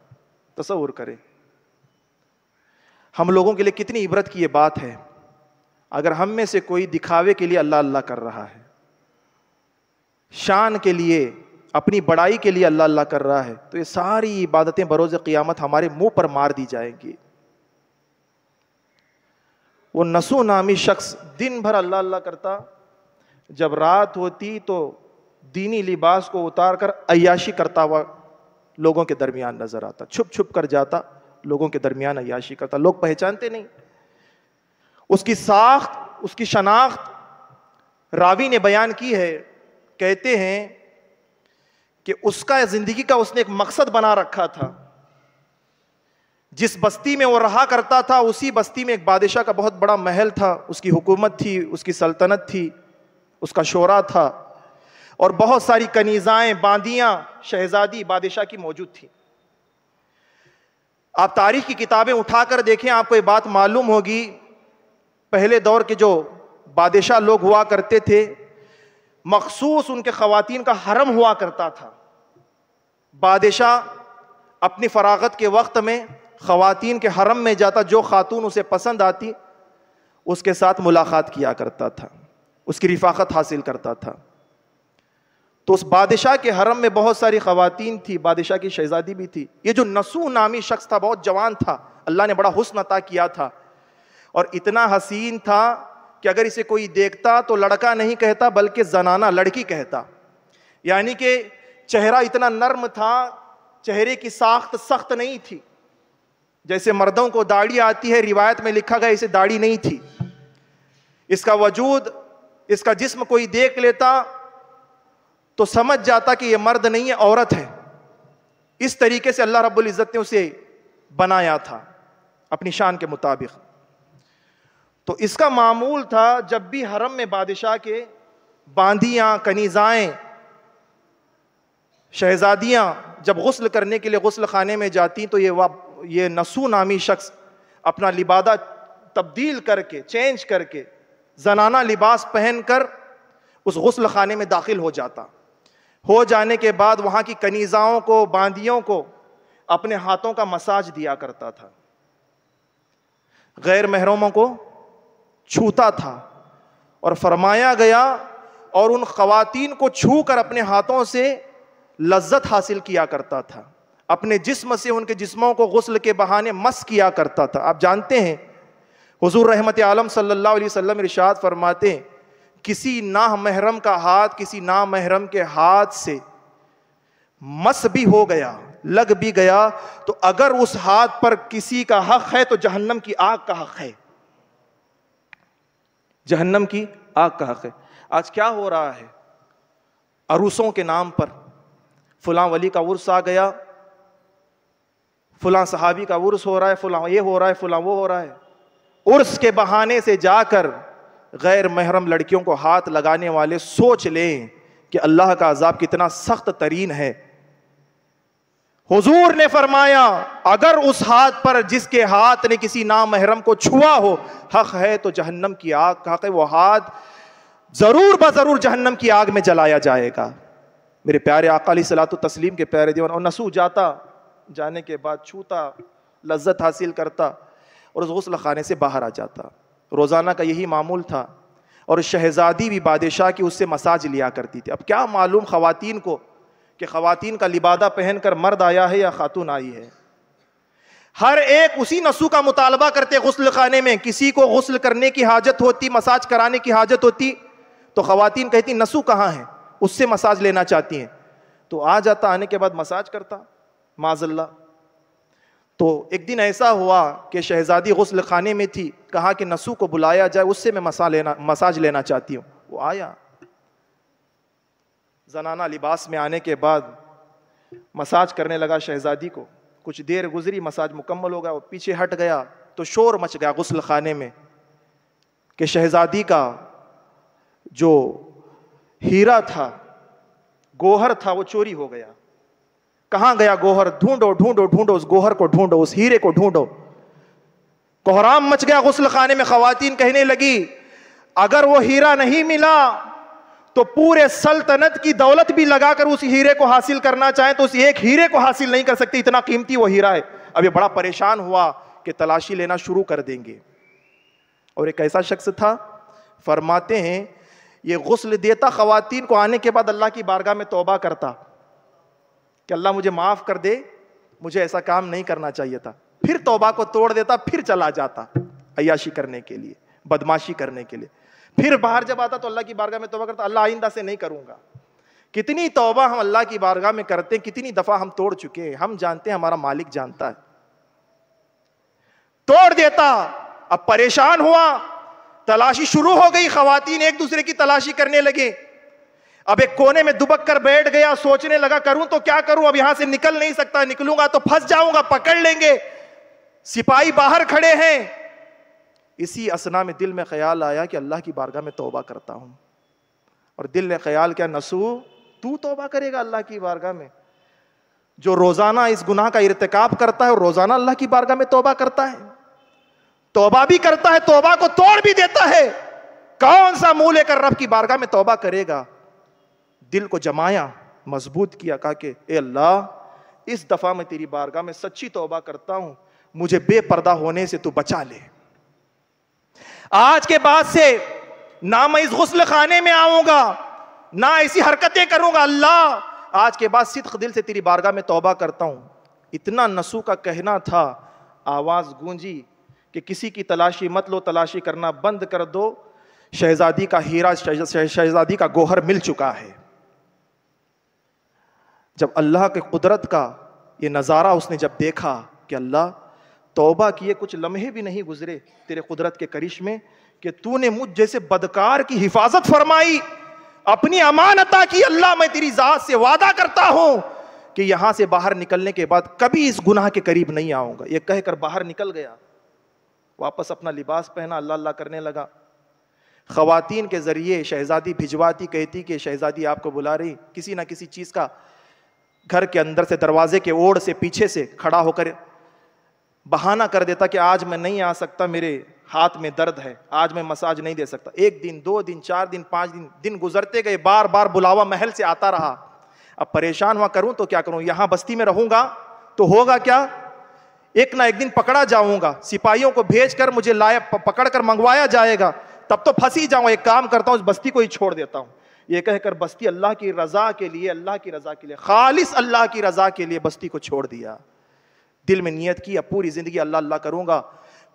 تصور کریں، ہم لوگوں کے لیے کتنی عبرت کی یہ بات ہے اگر ہم میں سے کوئی دکھاوے کے لیے اللہ اللہ کر رہا ہے، شان کے لیے، اپنی بڑائی کے لیے اللہ اللہ کر رہا ہے، تو یہ ساری عبادتیں بروز قیامت ہمارے منہ پر مار دی جائیں گی۔ وہ نسوح نامی شخص دن بھر اللہ اللہ کرتا، جب رات ہوتی تو دینی لباس کو اتار کر عیاشی کرتا ہوا لوگوں کے درمیان نظر آتا، چھپ چھپ کر جاتا لوگوں کے درمیان عیاشی کرتا. لوگ پہچانتے نہیں. اس کی ساخت, اس کی شناخت راوی نے بیان کی ہے. کہتے ہیں کہ اس کا زندگی کا اس نے ایک مقصد بنا رکھا تھا. جس بستی میں وہ رہا کرتا تھا اسی بستی میں ایک بادشاہ کا بہت بڑا محل تھا, اس کی حکومت تھی, اس کی سلطنت تھی, اس کا شورا تھا, اور بہت ساری کنیزائیں, باندیاں, شہزادی بادشاہ کی موجود تھی. آپ تاریخ کی کتابیں اٹھا کر دیکھیں, آپ کو یہ بات معلوم ہوگی, پہلے دور کے جو بادشاہ لوگ ہوا کرتے تھے مخصوص ان کے خواتین کا حرم ہوا کرتا تھا. بادشاہ اپنی فراغت کے وقت میں خواتین کے حرم میں جاتا, جو خاتون اسے پسند آتی اس کے ساتھ ملاقات کیا کرتا تھا, اس کی رفاقت حاصل کرتا تھا. تو اس بادشاہ کے حرم میں بہت ساری خواتین تھی, بادشاہ کی شہزادی بھی تھی. یہ جو نسو نامی شخص تھا بہت جوان تھا, اللہ نے بڑا حسن عطا کیا تھا, اور اتنا حسین تھا کہ اگر اسے کوئی دیکھتا تو لڑکا نہیں کہتا بلکہ زنانہ, لڑکی کہتا. یعنی کہ چہرہ اتنا نرم تھا, چہرے کی ساخت سخت نہیں تھی. جیسے مردوں کو داڑھی آتی ہے, روایت میں لکھا گیا اسے داڑھی نہیں تھی. اس کا وجود, اس کا جسم کوئی دیکھ لیتا تو سمجھ جاتا کہ یہ مرد نہیں ہے, عورت ہے. اس طریقے سے اللہ رب العزت نے اسے بنایا تھا اپنی شان کے مطابق. تو اس کا معمول تھا جب بھی حرم میں بادشاہ کے باندیاں, کنیزائیں, شہزادیاں جب غسل کرنے کے لیے غسل خانے میں جاتی تو یہ نسو نامی شخص اپنا لبادہ تبدیل کر کے, چینج کر کے, زنانہ لباس پہن کر اس غسل خانے میں داخل ہو جاتا. ہو جانے کے بعد وہاں کی کنیزاؤں کو, باندیوں کو اپنے ہاتھوں کا مساج دیا کرتا تھا, غیر محرموں کو چھوتا تھا. اور فرمایا گیا اور ان خواتین کو چھو کر اپنے ہاتھوں سے لذت حاصل کیا کرتا تھا, اپنے جسم سے ان کے جسموں کو غسل کے بہانے مس کیا کرتا تھا. آپ جانتے ہیں حضور رحمت عالم صلی اللہ علیہ وسلم ارشاد فرماتے ہیں کسی نامحرم کا ہاتھ کسی نامحرم کے ہاتھ سے مس بھی ہو گیا, لگ بھی گیا, تو اگر اس ہاتھ پر کسی کا حق ہے تو جہنم کی آگ کا حق ہے, جہنم کی آگ کا حق ہے. آج کیا ہو رہا ہے, عروسوں کے نام پر فلاں ولی کا عرس آ گیا, فلاں صحابی کا عرس ہو رہا ہے, فلاں یہ ہو رہا ہے, فلاں وہ ہو رہا ہے. عرس کے بہانے سے جا کر غیر محرم لڑکیوں کو ہاتھ لگانے والے سوچ لیں کہ اللہ کا عذاب کتنا سخت ترین ہے. حضور نے فرمایا اگر اس ہاتھ پر جس کے ہاتھ نے کسی نامحرم کو چھوا ہو حق ہے تو جہنم کی آگ کا حق ہے, وہ ہاتھ ضرور بضرور جہنم کی آگ میں جلایا جائے گا. میرے پیارے آقا علیہ الصلوۃ والتسلیم کے پیارے دیوان, اور نسو جاتا, جانے کے بعد چھوتا, لذت حاصل کرتا اور اس غسل خانے سے باہر آ جاتا. روزانہ کا یہی معمول تھا. اور شہزادی بھی بادشاہ کی اس سے مساج لیا کرتی تھی. اب کیا معلوم خواتین کو کہ خواتین کا لبادہ پہن کر مرد آیا ہے یا خاتون آئی ہے. ہر ایک اسی نسو کا مطالبہ کرتے غسل خانے میں. کسی کو غسل کرنے کی حاجت ہوتی, مساج کرانے کی حاجت ہوتی تو خواتین کہتی نسو کہاں ہے, اس سے مساج لینا چاہتی ہیں. تو آ جاتا, آنے کے بعد مساج کرتا معاذ اللہ. تو ایک دن ایسا ہوا کہ شہزادی غسل خانے میں تھی, کہا کہ نسو کو بلایا جائے, اس سے میں مساج لینا چاہتی ہوں. وہ آیا, زنانہ لباس میں آنے کے بعد مساج کرنے لگا شہزادی کو. کچھ دیر گزری, مساج مکمل ہو گیا, وہ پیچھے ہٹ گیا تو شور مچ گیا غسل خانے میں کہ شہزادی کا جو ہیرا تھا, گوہر تھا, وہ چوری ہو گیا. کہاں گیا گوہر؟ ڈھونڈو ڈھونڈو ڈھونڈو, اس گوہر کو ڈھونڈو, اس ہیرے کو ڈھونڈو. کوہرام مچ گیا غسل خانے میں. خواتین کہنے لگی اگر وہ ہیرا نہیں ملا تو پورے سلطنت کی دولت بھی لگا کر اس ہیرے کو حاصل کرنا چاہیں تو اس ایک ہیرے کو حاصل نہیں کر سکتی, اتنا قیمتی وہ ہیرا ہے. اب یہ بڑا پریشان ہوا کہ تلاشی لینا شروع کر دیں گے. اور ایک ایسا شخص تھا, فرماتے ہیں یہ غسل دیتا خواتین کو, آنے کے بعد اللہ کی بارگاہ میں توبہ کرتا کہ اللہ مجھے معاف کر دے, مجھے ایسا کام نہیں کرنا چاہیے تھا. پھر توبہ کو توڑ دیتا, پھر چلا جاتا عیاشی کرنے کے لیے, بدماشی کرنے کے لیے. پھر باہر جب آتا تو اللہ کی بارگاہ میں توبہ کرتا, اللہ آئندہ سے نہیں کروں گا. کتنی توبہ ہم اللہ کی بارگاہ میں کرتے ہیں, کتنی دفعہ ہم توڑ چکے ہیں. ہم جانتے ہیں, ہمارا مالک جانتا ہے. توڑ دیتا. اب پریشان ہوا, تلاشی شروع ہو گئی, خواتین ایک دوسرے کی تلاشی کرنے لگے. اب ایک کونے میں دبک کر بیٹھ گیا, سوچنے لگا کروں تو کیا کروں, اب یہاں سے نکل نہیں سکتا, نکلوں گا تو پھنس جاؤں گا, پکڑ لیں گے, سپاہی باہر کھڑے ہیں. اسی اسنا میں دل میں خیال آیا کہ اللہ کی بارگاہ میں توبہ کرتا ہوں. اور دل نے خیال کیا, نسو تو توبہ کرے گا اللہ کی بارگاہ میں؟ جو روزانہ اس گناہ کا ارتکاب کرتا ہے اور روزانہ اللہ کی بارگاہ میں توبہ کرتا ہے, توبہ بھی کرتا ہے, توبہ کو توڑ بھی دیتا ہے, کون سا منہ لے کر رب کی بارگاہ میں توبہ کرے گا؟ دل کو جمایا, مضبوط کیا, کہا کہ اے اللہ اس دفعہ میں تیری بارگاہ میں سچی توبہ کرتا ہوں, مجھے بے پردہ ہونے سے تو بچا لے. آج کے بعد سے نہ میں اس غسل خانے میں آؤں گا, نہ ایسی حرکتیں کروں گا, اللہ آج کے بعد صدق دل سے تیری بارگاہ میں توبہ کرتا ہوں. اتنا نسو کا کہنا تھا, آواز گونجی کہ کسی کی تلاشی مت لو, تلاشی کرنا بند کر دو, شہزادی کا ہیرا, شہزادی کا گوہر مل چکا ہے. جب اللہ کے قدرت کا یہ نظارہ اس نے جب دیکھا کہ اللہ توبہ کیے کچھ لمحے بھی نہیں گزرے تیرے قدرت کے کرشمے کہ تو نے مجھ جیسے بدکار کی حفاظت فرمائی, اپنی امان عطا کی. اللہ میں تیری ذات سے وعدہ کرتا ہوں کہ یہاں سے باہر نکلنے کے بعد کبھی اس گناہ کے قریب نہیں آؤں گا. یہ کہہ کر باہر نکل گیا, واپس اپنا لباس پہنا, اللہ اللہ کرنے لگا. خواتین کے ذریعے شہزادی بھجواتی, کہتی کہ شہزادی آپ کو بلا رہی. کسی نہ کسی چیز کا گھر کے اندر سے, دروازے کے اوڑ سے پیچھے سے کھڑا ہو کر بہانہ کر دیتا کہ آج میں نہیں آ سکتا, میرے ہاتھ میں درد ہے, آج میں مساج نہیں دے سکتا. 1 دن 2 دن 4 دن 5 دن دن گزرتے گئے, بار بار بلاوا محل سے آتا رہا. اب پریشان ہوا, کروں تو کیا کروں, یہاں بستی میں رہوں گا تو ہوگا کیا, ایک نہ ایک دن پکڑا جاؤں گا, سپاہیوں کو بھیج کر مجھے پکڑ کر منگوایا جائے گا, تب تو پھنسی جاؤں. ایک کام کرتا ہوں, اس بستی کو ہی چھوڑ دیتا ہوں. یہ کہہ کر بستی اللہ کی رضا کے لیے, اللہ کی رضا کے لیے, خالص اللہ کی رضا کے لیے بستی کو چھوڑ دیا. دل میں نیت کی اب پوری زندگی اللہ اللہ کروں گا.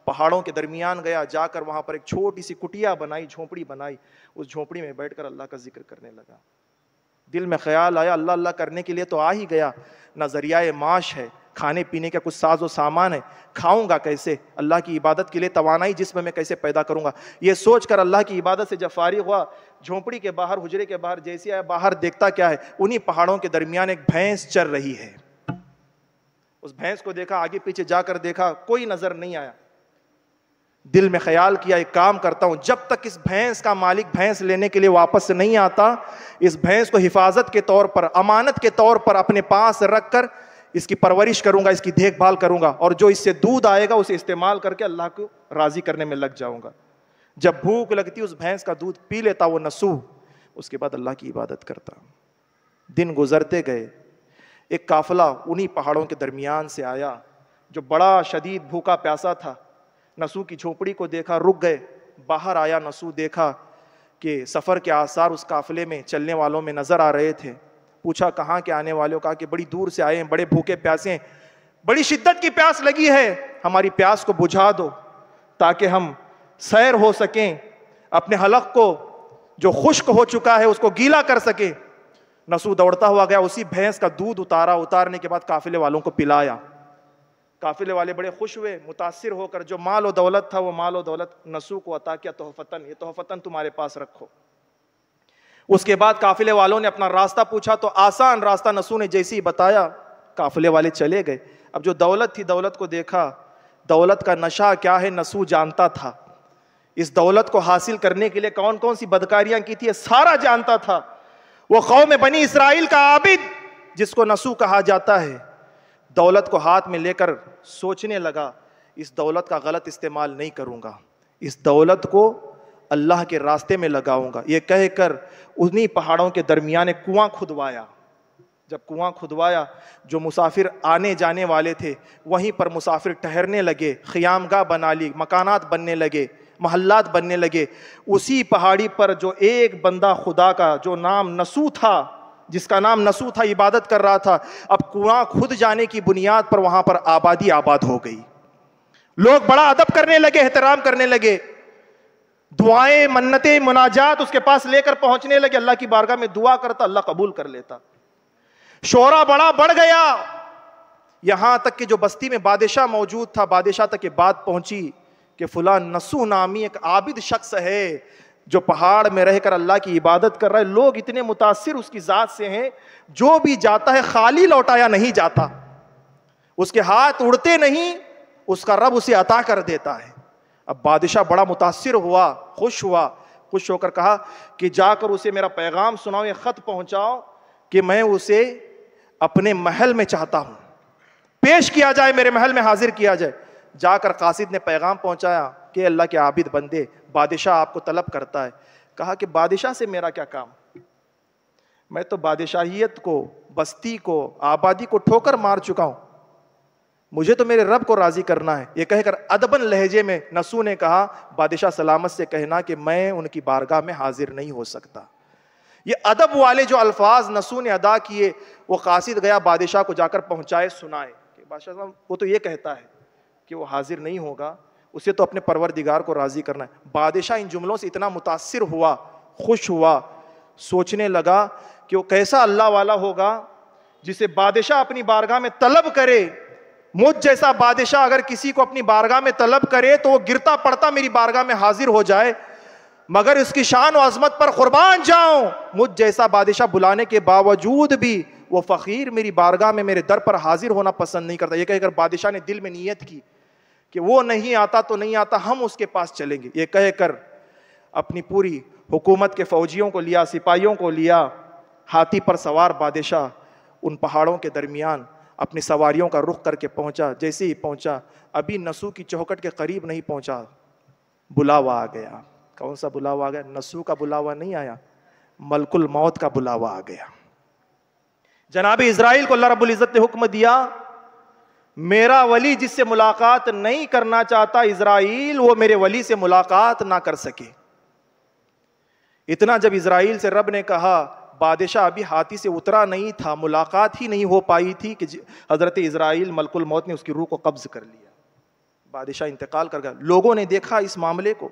پہاڑوں کے درمیان گیا, جا کر وہاں پر ایک چھوٹی سی کٹیا بنائی, جھونپڑی بنائی, اس جھونپڑی میں بیٹھ کر اللہ کا ذکر کرنے لگا. دل میں خیال آیا اللہ اللہ کرنے کے لیے تو آ ہی گیا, نہ ذریعہ معاش ہے, کھانے پینے کا کچھ ساز و سامان ہے, کھاؤں گا کیسے, اللہ کی عبادت کے لیے توانائی جسم میں کیسے پیدا کروں گا. یہ سوچ کر اللہ کی عبادت سے جب فارغ ہوا, جھونپڑی کے باہر, حجرے کے باہر جیسے آیا, باہر دیکھتا کیا ہے, انہی پہاڑوں کے درمیان ایک بھینس چر رہی ہے. اس بھینس کو دیکھا, آگے پیچھے جا کر دیکھا, کوئی نظر نہیں آیا. دل میں خیال کیا ایک کام کرتا ہوں, جب تک اس بھینس کا مالک بھینس لینے کے لیے واپس سے نہیں آتا, اس بھینس کو حفاظت کے طور پر, امانت کے طور پر اپنے پاس رکھ کر اس کی پرورش کروں گا, اس کی دیکھ بھال کروں گا, اور جو اس سے دودھ آئے گا اسے استعمال کر کے اللہ کو راضی کرنے میں لگ جاؤں گا. جب بھوک لگتی اس بھینس کا دودھ پی لیتا وہ نسو, اس کے بعد اللہ کی عبادت کرتا. دن گزرتے گئے, ایک قافلہ انہی پہاڑوں کے درمیان سے آیا جو بڑا شدید بھوکا پیاسا تھا. نسو کی جھونپڑی کو دیکھا, رک گئے. باہر آیا نسو, دیکھا کہ سفر کے آثار اس قافلے میں چلنے والوں میں نظر آ رہے تھے. پوچھا کہاں کے آنے والے ہو, کہا کہ بڑی دور سے آئے ہیں, بڑے بھوکے پیاسے ہیں, بڑی شدت کی پیاس لگی ہے, ہماری پیاس کو بجھا دو تاکہ ہم سیر ہو سکیں, اپنے حلق کو جو خشک ہو چکا ہے اس کو گیلا کر سکیں. نسو دوڑتا ہوا گیا, اسی بھینس کا دودھ اتارا, اتارنے کے بعد قافلے والوں کو پلایا. قافلے والے بڑے خوش ہوئے, متاثر ہو کر جو مال و دولت تھا وہ مال و دولت نسو کو عطا کیا تحفتن, یہ تحفتن تمہارے پاس رکھو. اس کے بعد قافلے والوں نے اپنا راستہ پوچھا تو آسان راستہ نسو نے جیسے ہی بتایا, قافلے والے چلے گئے. اب جو دولت تھی, دولت کو دیکھا, دولت کا نشہ کیا ہے نسو جانتا تھا. اس دولت کو حاصل کرنے کے لیے کون کون سی بدکاریاں کی تھی سارا جانتا تھا. وہ قوم بنی اسرائیل کا عابد جس کو نسو کہا جاتا ہے, دولت کو ہاتھ میں لے کر سوچنے لگا اس دولت کا غلط استعمال نہیں کروں گا, اس دولت کو اللہ کے راستے میں لگاؤں گا. یہ کہہ کر انہی پہاڑوں کے درمیان ایک کنواں کھدوایا. جب کنواں کھدوایا, جو مسافر آنے جانے والے تھے وہیں پر مسافر ٹھہرنے لگے, خیام گاہ بنا لی, مکانات بننے لگے, محلات بننے لگے. اسی پہاڑی پر جو ایک بندہ خدا کا جو نام نسو تھا, جس کا نام نسو تھا, عبادت کر رہا تھا, اب کنواں کھد جانے کی بنیاد پر وہاں پر آبادی آباد ہو گئی. لوگ بڑا ادب کرنے لگے, احترام کرنے لگے, دعائیں, منتیں, مناجات اس کے پاس لے کر پہنچنے لگے. اللہ کی بارگاہ میں دعا کرتا, اللہ قبول کر لیتا. شورا بڑا بڑھ گیا. یہاں تک کہ جو بستی میں بادشاہ موجود تھا، بادشاہ تک یہ بات پہنچی کہ فلاں نسو نامی ایک عابد شخص ہے جو پہاڑ میں رہ کر اللہ کی عبادت کر رہا ہے. لوگ اتنے متاثر اس کی ذات سے ہیں، جو بھی جاتا ہے خالی لوٹایا نہیں جاتا، اس کے ہاتھ اڑتے نہیں، اس کا رب اسے عطا کر دیتا ہے. اب بادشاہ بڑا متاثر ہوا، خوش ہو کر کہا کہ جا کر اسے میرا پیغام سناؤ، یہ خط پہنچاؤ کہ میں اسے اپنے محل میں چاہتا ہوں، پیش کیا جائے، میرے محل میں حاضر کیا جائے. جا کر قاصد نے پیغام پہنچایا کہ اللہ کے عابد بندے، بادشاہ آپ کو طلب کرتا ہے. کہا کہ بادشاہ سے میرا کیا کام، میں تو بادشاہیت کو، بستی کو، آبادی کو ٹھوکر مار چکا ہوں، مجھے تو میرے رب کو راضی کرنا ہے. یہ کہہ کر ادباً لہجے میں نسو نے کہا بادشاہ سلامت سے کہنا کہ میں ان کی بارگاہ میں حاضر نہیں ہو سکتا. یہ ادب والے جو الفاظ نسو نے ادا کیے، وہ قاصد گیا بادشاہ کو جا کر پہنچائے، سنائے کہ بادشاہ صاحب وہ تو یہ کہتا ہے کہ وہ حاضر نہیں ہوگا، اسے تو اپنے پروردگار کو راضی کرنا ہے. بادشاہ ان جملوں سے اتنا متاثر ہوا، خوش ہوا، سوچنے لگا کہ وہ کیسا اللہ والا ہوگا جسے بادشاہ اپنی بارگاہ میں طلب کرے. مجھ جیسا بادشاہ اگر کسی کو اپنی بارگاہ میں طلب کرے تو وہ گرتا پڑتا میری بارگاہ میں حاضر ہو جائے، مگر اس کی شان و عظمت پر قربان جاؤں، مجھ جیسا بادشاہ بلانے کے باوجود بھی وہ فقیر میری بارگاہ میں میرے در پر حاضر ہونا پسند نہیں کرتا. یہ کہہ کر بادشاہ نے دل میں نیت کی کہ وہ نہیں آتا تو نہیں آتا، ہم اس کے پاس چلیں گے. یہ کہہ کر اپنی پوری حکومت کے فوجیوں کو لیا، سپاہیوں کو لیا، ہاتھی پر سوار بادشاہ ان پہاڑوں کے درمیان اپنی سواریوں کا رخ کر کے پہنچا. جیسے ہی پہنچا، ابھی نسو کی چوکھٹ کے قریب نہیں پہنچا، بلاوا آ گیا. کون سا بلاوا آ گیا؟ نسو کا بلاوا نہیں آیا، ملک الموت کا بلاوا آ گیا. جناب اسرائیل کو اللہ رب العزت نے حکم دیا، میرا ولی جس سے ملاقات نہیں کرنا چاہتا اسرائیل، وہ میرے ولی سے ملاقات نہ کر سکے. اتنا جب اسرائیل سے رب نے کہا، بادشاہ ابھی ہاتھی سے اترا نہیں تھا، ملاقات ہی نہیں ہو پائی تھی کہ حضرت اسرائیل ملک الموت نے اس کی روح کو قبض کر لیا، بادشاہ انتقال کر گیا. لوگوں نے دیکھا اس معاملے کو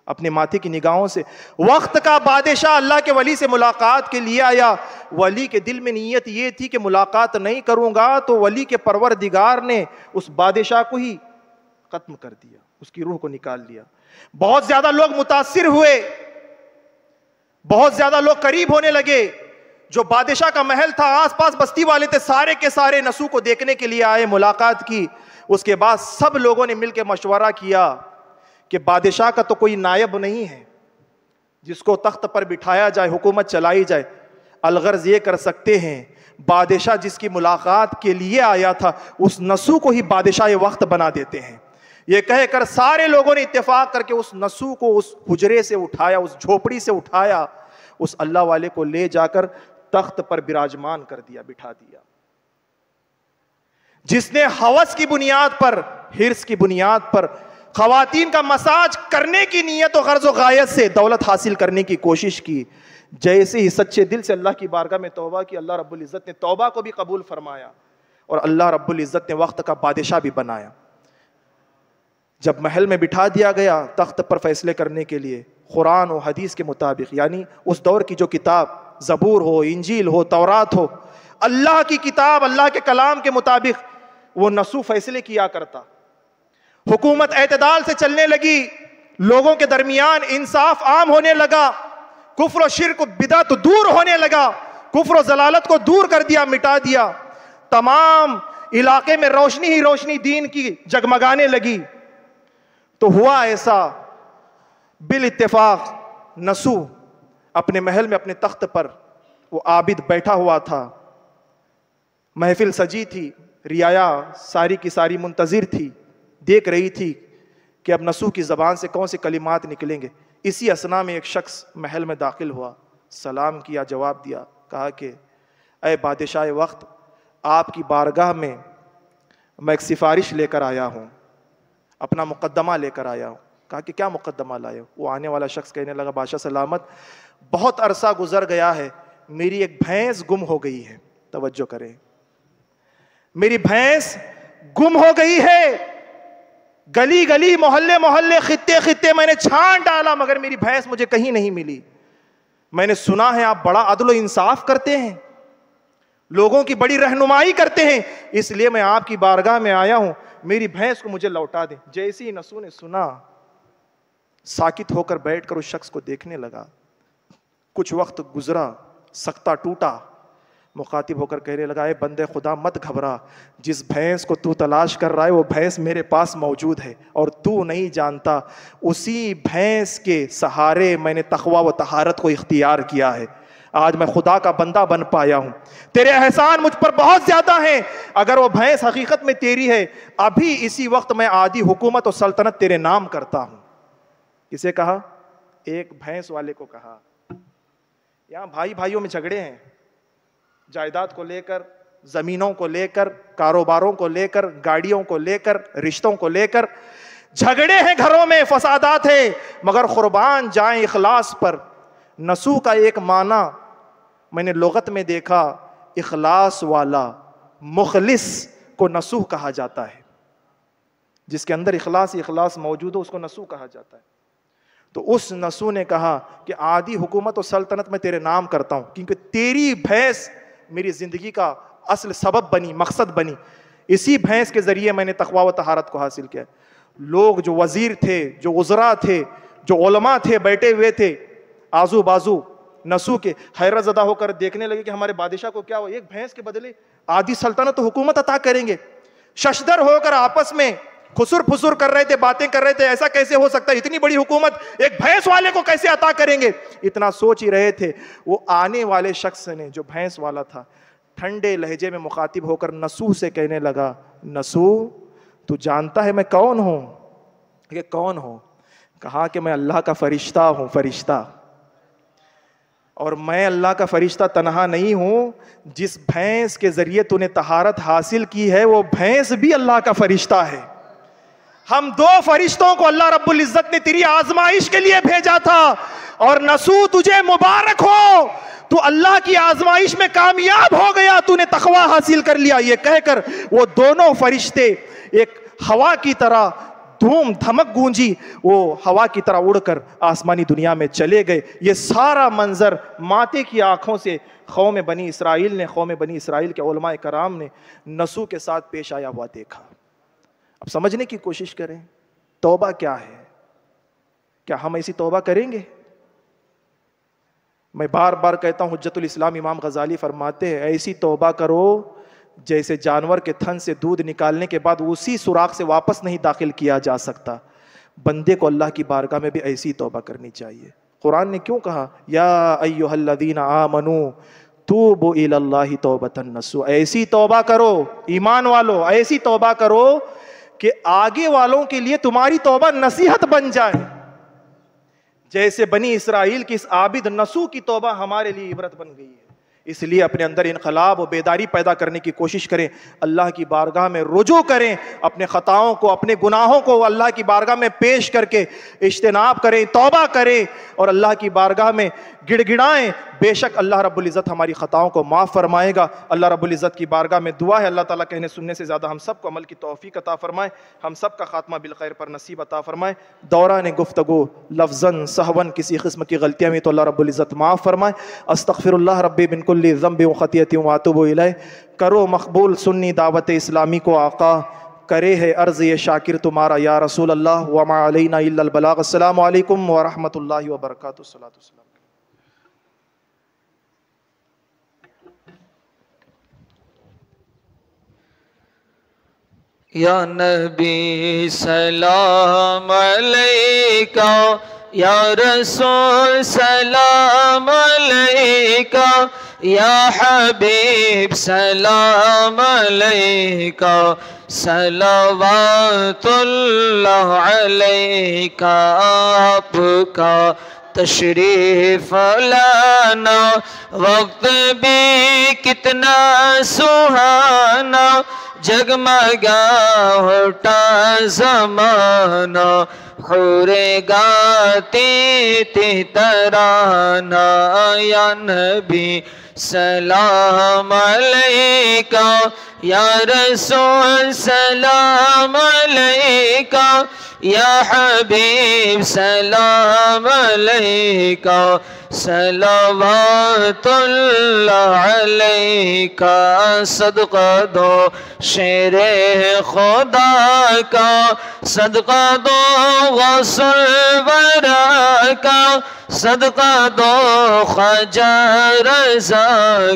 اپنے ماتھے کی نگاہوں سے. وقت کا بادشاہ اللہ کے ولی سے ملاقات کے لیے آیا. ولی کے دل میں نیت یہ تھی کہ ملاقات نہیں کروں گا تو ولی کے پروردگار نے اس بادشاہ کو ہی ختم کر دیا، اس کی روح کو نکال لیا. بہت زیادہ لوگ متاثر ہوئے، بہت زیادہ لوگ قریب ہونے لگے. جو بادشاہ کا محل تھا، آس پاس بستی والے تھے، سارے کے سارے نسو کو دیکھنے کے لیے آئے، ملاقات کی. اس کے بعد سب لوگوں نے مل کے مشورہ کیا کہ بادشاہ کا تو کوئی نائب نہیں ہے جس کو تخت پر بٹھایا جائے، حکومت چلائی جائے. الغرض یہ کر سکتے ہیں، بادشاہ جس کی ملاقات کے لیے آیا تھا اس نسو کو ہی بادشاہ وقت بنا دیتے ہیں. یہ کہہ کر سارے لوگوں نے اتفاق کر کے اس نسو کو اس حجرے سے اٹھایا، اس جھوپڑی سے اٹھایا، اس اللہ والے کو لے جا کر تخت پر براجمان کر دیا، بٹھا دیا. جس نے ہوس کی بنیاد پر، حرص کی بنیاد پر خواتین کا مساج کرنے کی نیت و غرض و غایت سے دولت حاصل کرنے کی کوشش کی، جیسے ہی سچے دل سے اللہ کی بارگاہ میں توبہ کی، اللہ رب العزت نے توبہ کو بھی قبول فرمایا اور اللہ رب العزت نے وقت کا بادشاہ بھی بنایا. جب محل میں بٹھا دیا گیا تخت پر فیصلے کرنے کے لیے، قرآن و حدیث کے مطابق، یعنی اس دور کی جو کتاب، زبور ہو، انجیل ہو، تورات ہو، اللہ کی کتاب، اللہ کے کلام کے مطابق وہ نسو فیصلے کیا کرتا. حکومت اعتدال سے چلنے لگی، لوگوں کے درمیان انصاف عام ہونے لگا، کفر و شرک و بدعت دور ہونے لگا، کفر و ضلالت کو دور کر دیا، مٹا دیا. تمام علاقے میں روشنی ہی روشنی دین کی جگمگانے لگی. تو ہوا ایسا، بالاتفاق نسو اپنے محل میں، اپنے تخت پر وہ عابد بیٹھا ہوا تھا. محفل سجی تھی، رعایا ساری کی ساری منتظر تھی، دیکھ رہی تھی کہ اب نسو کی زبان سے کون سے کلمات نکلیں گے. اسی اثنا میں ایک شخص محل میں داخل ہوا، سلام کیا، جواب دیا، کہا کہ اے بادشاہ وقت، آپ کی بارگاہ میں ایک سفارش لے کر آیا ہوں، اپنا مقدمہ لے کر آیا ہوں. کہا کہ کیا مقدمہ لائے ہو؟ وہ آنے والا شخص کہنے لگا، بادشاہ سلامت، بہت عرصہ گزر گیا ہے، میری ایک بھینس گم ہو گئی ہے. توجہ کریں، میری بھینس گم ہو گئی ہے، گلی گلی، محلے محلے، خطے خطے میں نے چھان ڈالا مگر میری بھینس مجھے کہیں نہیں ملی. میں نے سنا ہے آپ بڑا عدل و انصاف کرتے ہیں، لوگوں کی بڑی رہنمائی کرتے ہیں، اس لیے میں آپ کی بارگاہ میں آیا ہوں، میری بھینس کو مجھے لوٹا دیں۔ جیسی ہی نسو نے سنا، ساکت ہو کر بیٹھ کر اس شخص کو دیکھنے لگا۔ کچھ وقت گزرا، سکتہ ٹوٹا، مخاطب ہو کر کہنے لگا، اے بندے خدا مت گھبرا، جس بھینس کو تو تلاش کر رہا ہے وہ بھینس میرے پاس موجود ہے، اور تو نہیں جانتا اسی بھینس کے سہارے میں نے تقویٰ و طہارت کو اختیار کیا ہے، آج میں خدا کا بندہ بن پایا ہوں، تیرے احسان مجھ پر بہت زیادہ ہیں، اگر وہ بھینس حقیقت میں تیری ہے ابھی اسی وقت میں عادی حکومت و سلطنت تیرے نام کرتا ہوں۔ کسے کہا؟ ایک بھینس والے کو کہا۔ یہاں بھائی بھائیوں میں جھگڑے ہیں، جائیداد کو لے کر، زمینوں کو لے کر، کاروباروں کو لے کر، گاڑیوں کو لے کر، رشتوں کو لے کر جھگڑے ہیں، گھروں میں فسادات ہیں، مگر قربان جائیں اخلاص پر۔ نسو کا ایک معنی میں نے لغت میں دیکھا، اخلاص والا، مخلص کو نسو کہا جاتا ہے، جس کے اندر اخلاص ہی اخلاص موجود ہو اس کو نسو کہا جاتا ہے۔ تو اس نسو نے کہا کہ عادی حکومت و سلطنت میں تیرے نام کرتا ہوں، کیونکہ تیری بھینس میری زندگی کا اصل سبب بنی، مقصد بنی، اسی بھینس کے ذریعے میں نے تقویٰ و طہارت کو حاصل کیا۔ لوگ جو وزیر تھے، جو وزراء تھے، جو علماء تھے، بیٹھے ہوئے تھے آزو بازو نسو کے، حیرت زدہ ہو کر دیکھنے لگے کہ ہمارے بادشاہ کو کیا ہوا، ایک بھینس کے بدلے آدھی سلطنت و حکومت عطا کریں گے۔ ششدر ہو کر آپس میں خسر پھسر کر رہے تھے، باتیں کر رہے تھے، ایسا کیسے ہو سکتا ہے، اتنی بڑی حکومت ایک بھینس والے کو کیسے عطا کریں گے، اتنا سوچ ہی رہے تھے۔ وہ آنے والے شخص نے جو بھینس والا تھا ٹھنڈے لہجے میں مخاطب ہو کر نسو سے کہنے لگا، نسو تو جانتا ہے میں کون ہوں؟ کہ کون ہوں؟ کہا کہ میں اللہ کا فرشتہ ہوں، فرشتہ، اور میں اللہ کا فرشتہ تنہا نہیں ہوں، جس بھینس کے ذریعے تو نے طہارت حاصل کی ہے وہ بھینس بھی اللہ کا فرشتہ ہے۔ ہم دو فرشتوں کو اللہ رب العزت نے تیری آزمائش کے لیے بھیجا تھا، اور نسو تجھے مبارک ہو، تو اللہ کی آزمائش میں کامیاب ہو گیا، تو نے تقویٰ حاصل کر لیا۔ یہ کہہ کر وہ دونوں فرشتے ایک ہوا کی طرح دھوم دھمک گونجی، وہ ہوا کی طرح اڑ کر آسمانی دنیا میں چلے گئے۔ یہ سارا منظر ماتے کی آنکھوں سے قوم بنی اسرائیل کے علماء کرام نے نسو کے ساتھ پیش آیا ہوا دیکھا۔ اب سمجھنے کی کوشش کریں توبہ کیا ہے، کیا ہم ایسی توبہ کریں گے؟ میں بار بار کہتا ہوں، حجت الاسلام امام غزالی فرماتے ہیں، ایسی توبہ کرو جیسے جانور کے تھن سے دودھ نکالنے کے بعد اسی سوراخ سے واپس نہیں داخل کیا جا سکتا۔ بندے کو اللہ کی بارگاہ میں بھی ایسی توبہ کرنی چاہیے۔ قرآن نے کیوں کہا یا ایھا الذین آمنوا توبوا الی اللہ توبۃ نصوحا، ایسی توبہ کرو ایمان والو، ایسی توبہ کرو کہ آگے والوں کے لیے تمہاری توبہ نصیحت بن جائے، جیسے بنی اسرائیل کی اس عابد نسو کی توبہ ہمارے لیے عبرت بن گئی ہے۔ اس لیے اپنے اندر انقلاب و بیداری پیدا کرنے کی کوشش کریں، اللہ کی بارگاہ میں رجوع کریں، اپنے خطاؤں کو، اپنے گناہوں کو اللہ کی بارگاہ میں پیش کر کے اجتناب کریں، توبہ کریں اور اللہ کی بارگاہ میں گڑ گڑائیں۔ بے شک اللہ رب العزت ہماری خطاؤں کو معاف فرمائے گا۔ اللہ رب العزت کی بارگاہ میں دعا ہے اللہ تعالیٰ کہنے سننے سے زیادہ ہم سب کو عمل کی توفیق عطا فرمائے، ہم سب کا خاتمہ بالخیر پر نصیب عطا فرمائے۔ دوران گفتگو لفظاً سہواً کسی قسم کی غلطیاں ہوئی تو اللہ رب العزت معاف فرمائے۔ استغفر اللہ ربی من کل ذنب و خطیۃ واتوب الیہ۔ کرو مقبول سنی دعوت اسلامی کو آقا، کرے ہے عرض یہ شاکر تمہارا یا رسول اللہ، وما علینا الا البلاغ۔ السلام علیکم ورحمۃ اللہ وبرکاتہ۔ الصلاۃ والسلام۔ یا نبی سلام علیکہ، یا رسول سلام علیکہ، یا حبیب سلام علیکہ، صلوات اللہ علیکہ۔ آپ کا تشریف لانا وقت بھی کتنا سہانا، جگمگا ہوتا زمانہ، حوریں گاتی تھی ترانہ۔ یا نبی سلام علیکہ، یا رسول سلام علیکہ، یا حبیب سلام علیکہ صلوات اللہ علیکہ صدقہ دو شیر خدا کا صدقہ دو غوث الورا کا صدقہ دو خواجہ رضا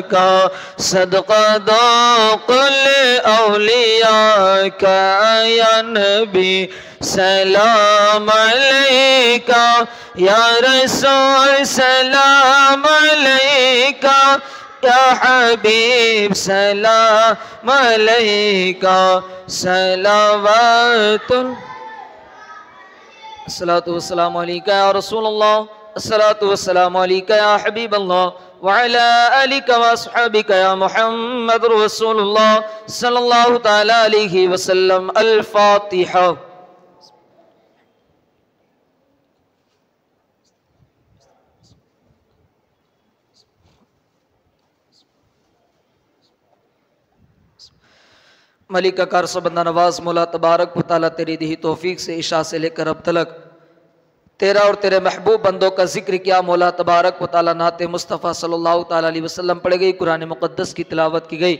کا صدقہ دو کل اولیاء کا یا نبی سلام علیکہ یا رسول سلام علیکہ یا حبیب سلام علیکہ صلوات الصلاۃ والسلام علیکہ یا رسول اللہ الصلاۃ والسلام علیکہ یا حبیب اللہ وعلی آلک واصحابک یا محمد رسول اللہ صلی اللہ تعالی علیہ وسلم الفاتحہ ملک کار سو بندہ نواز مولا تبارک و تعالیٰ تیری دی توفیق سے عشاء سے لے کر اب تلک تیرا اور تیرے محبوب بندوں کا ذکر کیا مولا تبارک و تعالیٰ نعت مصطفیٰ صلی اللہ تعالیٰ علیہ وسلم پڑھ گئی قرآن مقدس کی تلاوت کی گئی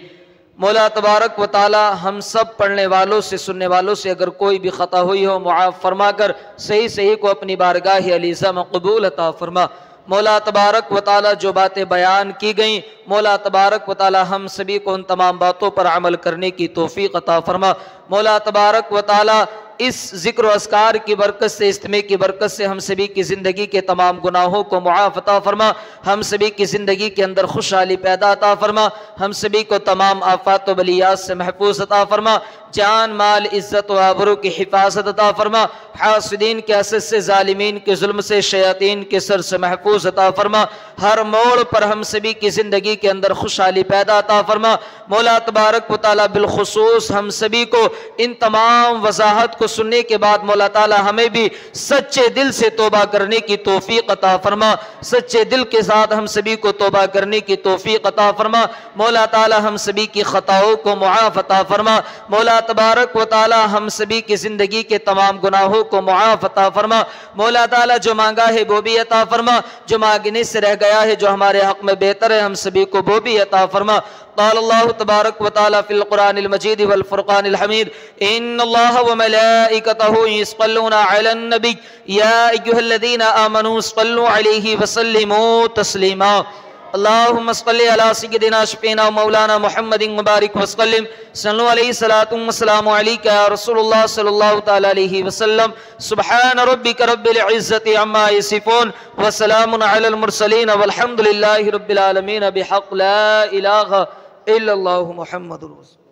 مولا تبارک و تعالیٰ ہم سب پڑھنے والوں سے سننے والوں سے اگر کوئی بھی خطا ہوئی ہو معاف فرما کر صحیح صحیح کو اپنی بارگاہ علیزہ میں قبول عطا فرما مولا تبارک و تعالیٰ جو باتیں بیان کی گئیں مولا تبارک و تعالیٰ ہم سبھی کو ان تمام باتوں پر عمل کرنے کی توفیق عطا فرما مولا تبارک و تعالیٰ اس ذکر و اذکار کی برکت سے اجتماع کی برکت سے ہم سبھی کی زندگی کے تمام گناہوں کو معاف عطا فرما ہم سبھی کی زندگی کے اندر خوشحالی پیدا عطا فرما ہم سبھی کو تمام آفات و بلیات سے محفوظ عطا فرما جان مال عزت و آبرو کی حفاظت عطا فرما حاسدین کے حسد سے ظالمین کے ظلم سے شیاطین کے سر سے محفوظ عطا فرما ہر موڑ پر ہم سبھی کی زندگی کے اندر خوشحالی پیدا عطا فرما مولا تبارک و تعالیٰ بالخصوص ہم سبھی کو ان تمام وضاحت کو سننے کے بعد مولا تعالیٰ ہمیں بھی سچے دل سے توبہ کرنے کی توفیق عطا فرما سچے دل کے ساتھ ہم سبھی کو توبہ کرنے کی توفیق عطا فرما مولا تعالیٰ ہم سبھی کی خطاؤں کو معاف عطا فرما مولا تبارک و تعالیٰ ہم سبھی کی زندگی کے تمام گناہوں کو معاف عطا فرما مولا تعالیٰ جو مانگا ہے وہ بھی عطا فرما جو مانگنے سے رہ گیا ہے جو ہمارے حق میں بہتر ہے ہم سبھی کو وہ بھی عطا فرما قال اللہ تبارک و تعالیٰ فی القرآن المجید والفرقان الحمید ان اللہ وملائکتہ یصلون علی النبی یا ایھا الذین آمنوا صلوا علیہ وسلموا تسلیما اللہم صلی علی سیدنا شفینا مولانا محمد مبارک وسلم صلو علیہ الصلاۃ والسلام علیک یا رسول اللہ صلی اللہ تعالی علیہ وسلم سبحان ربک رب العزت عما یصفون وسلام علی المرسلین والحمد للہ رب العالمین بحق لا الہ الا اللہ محمد رسول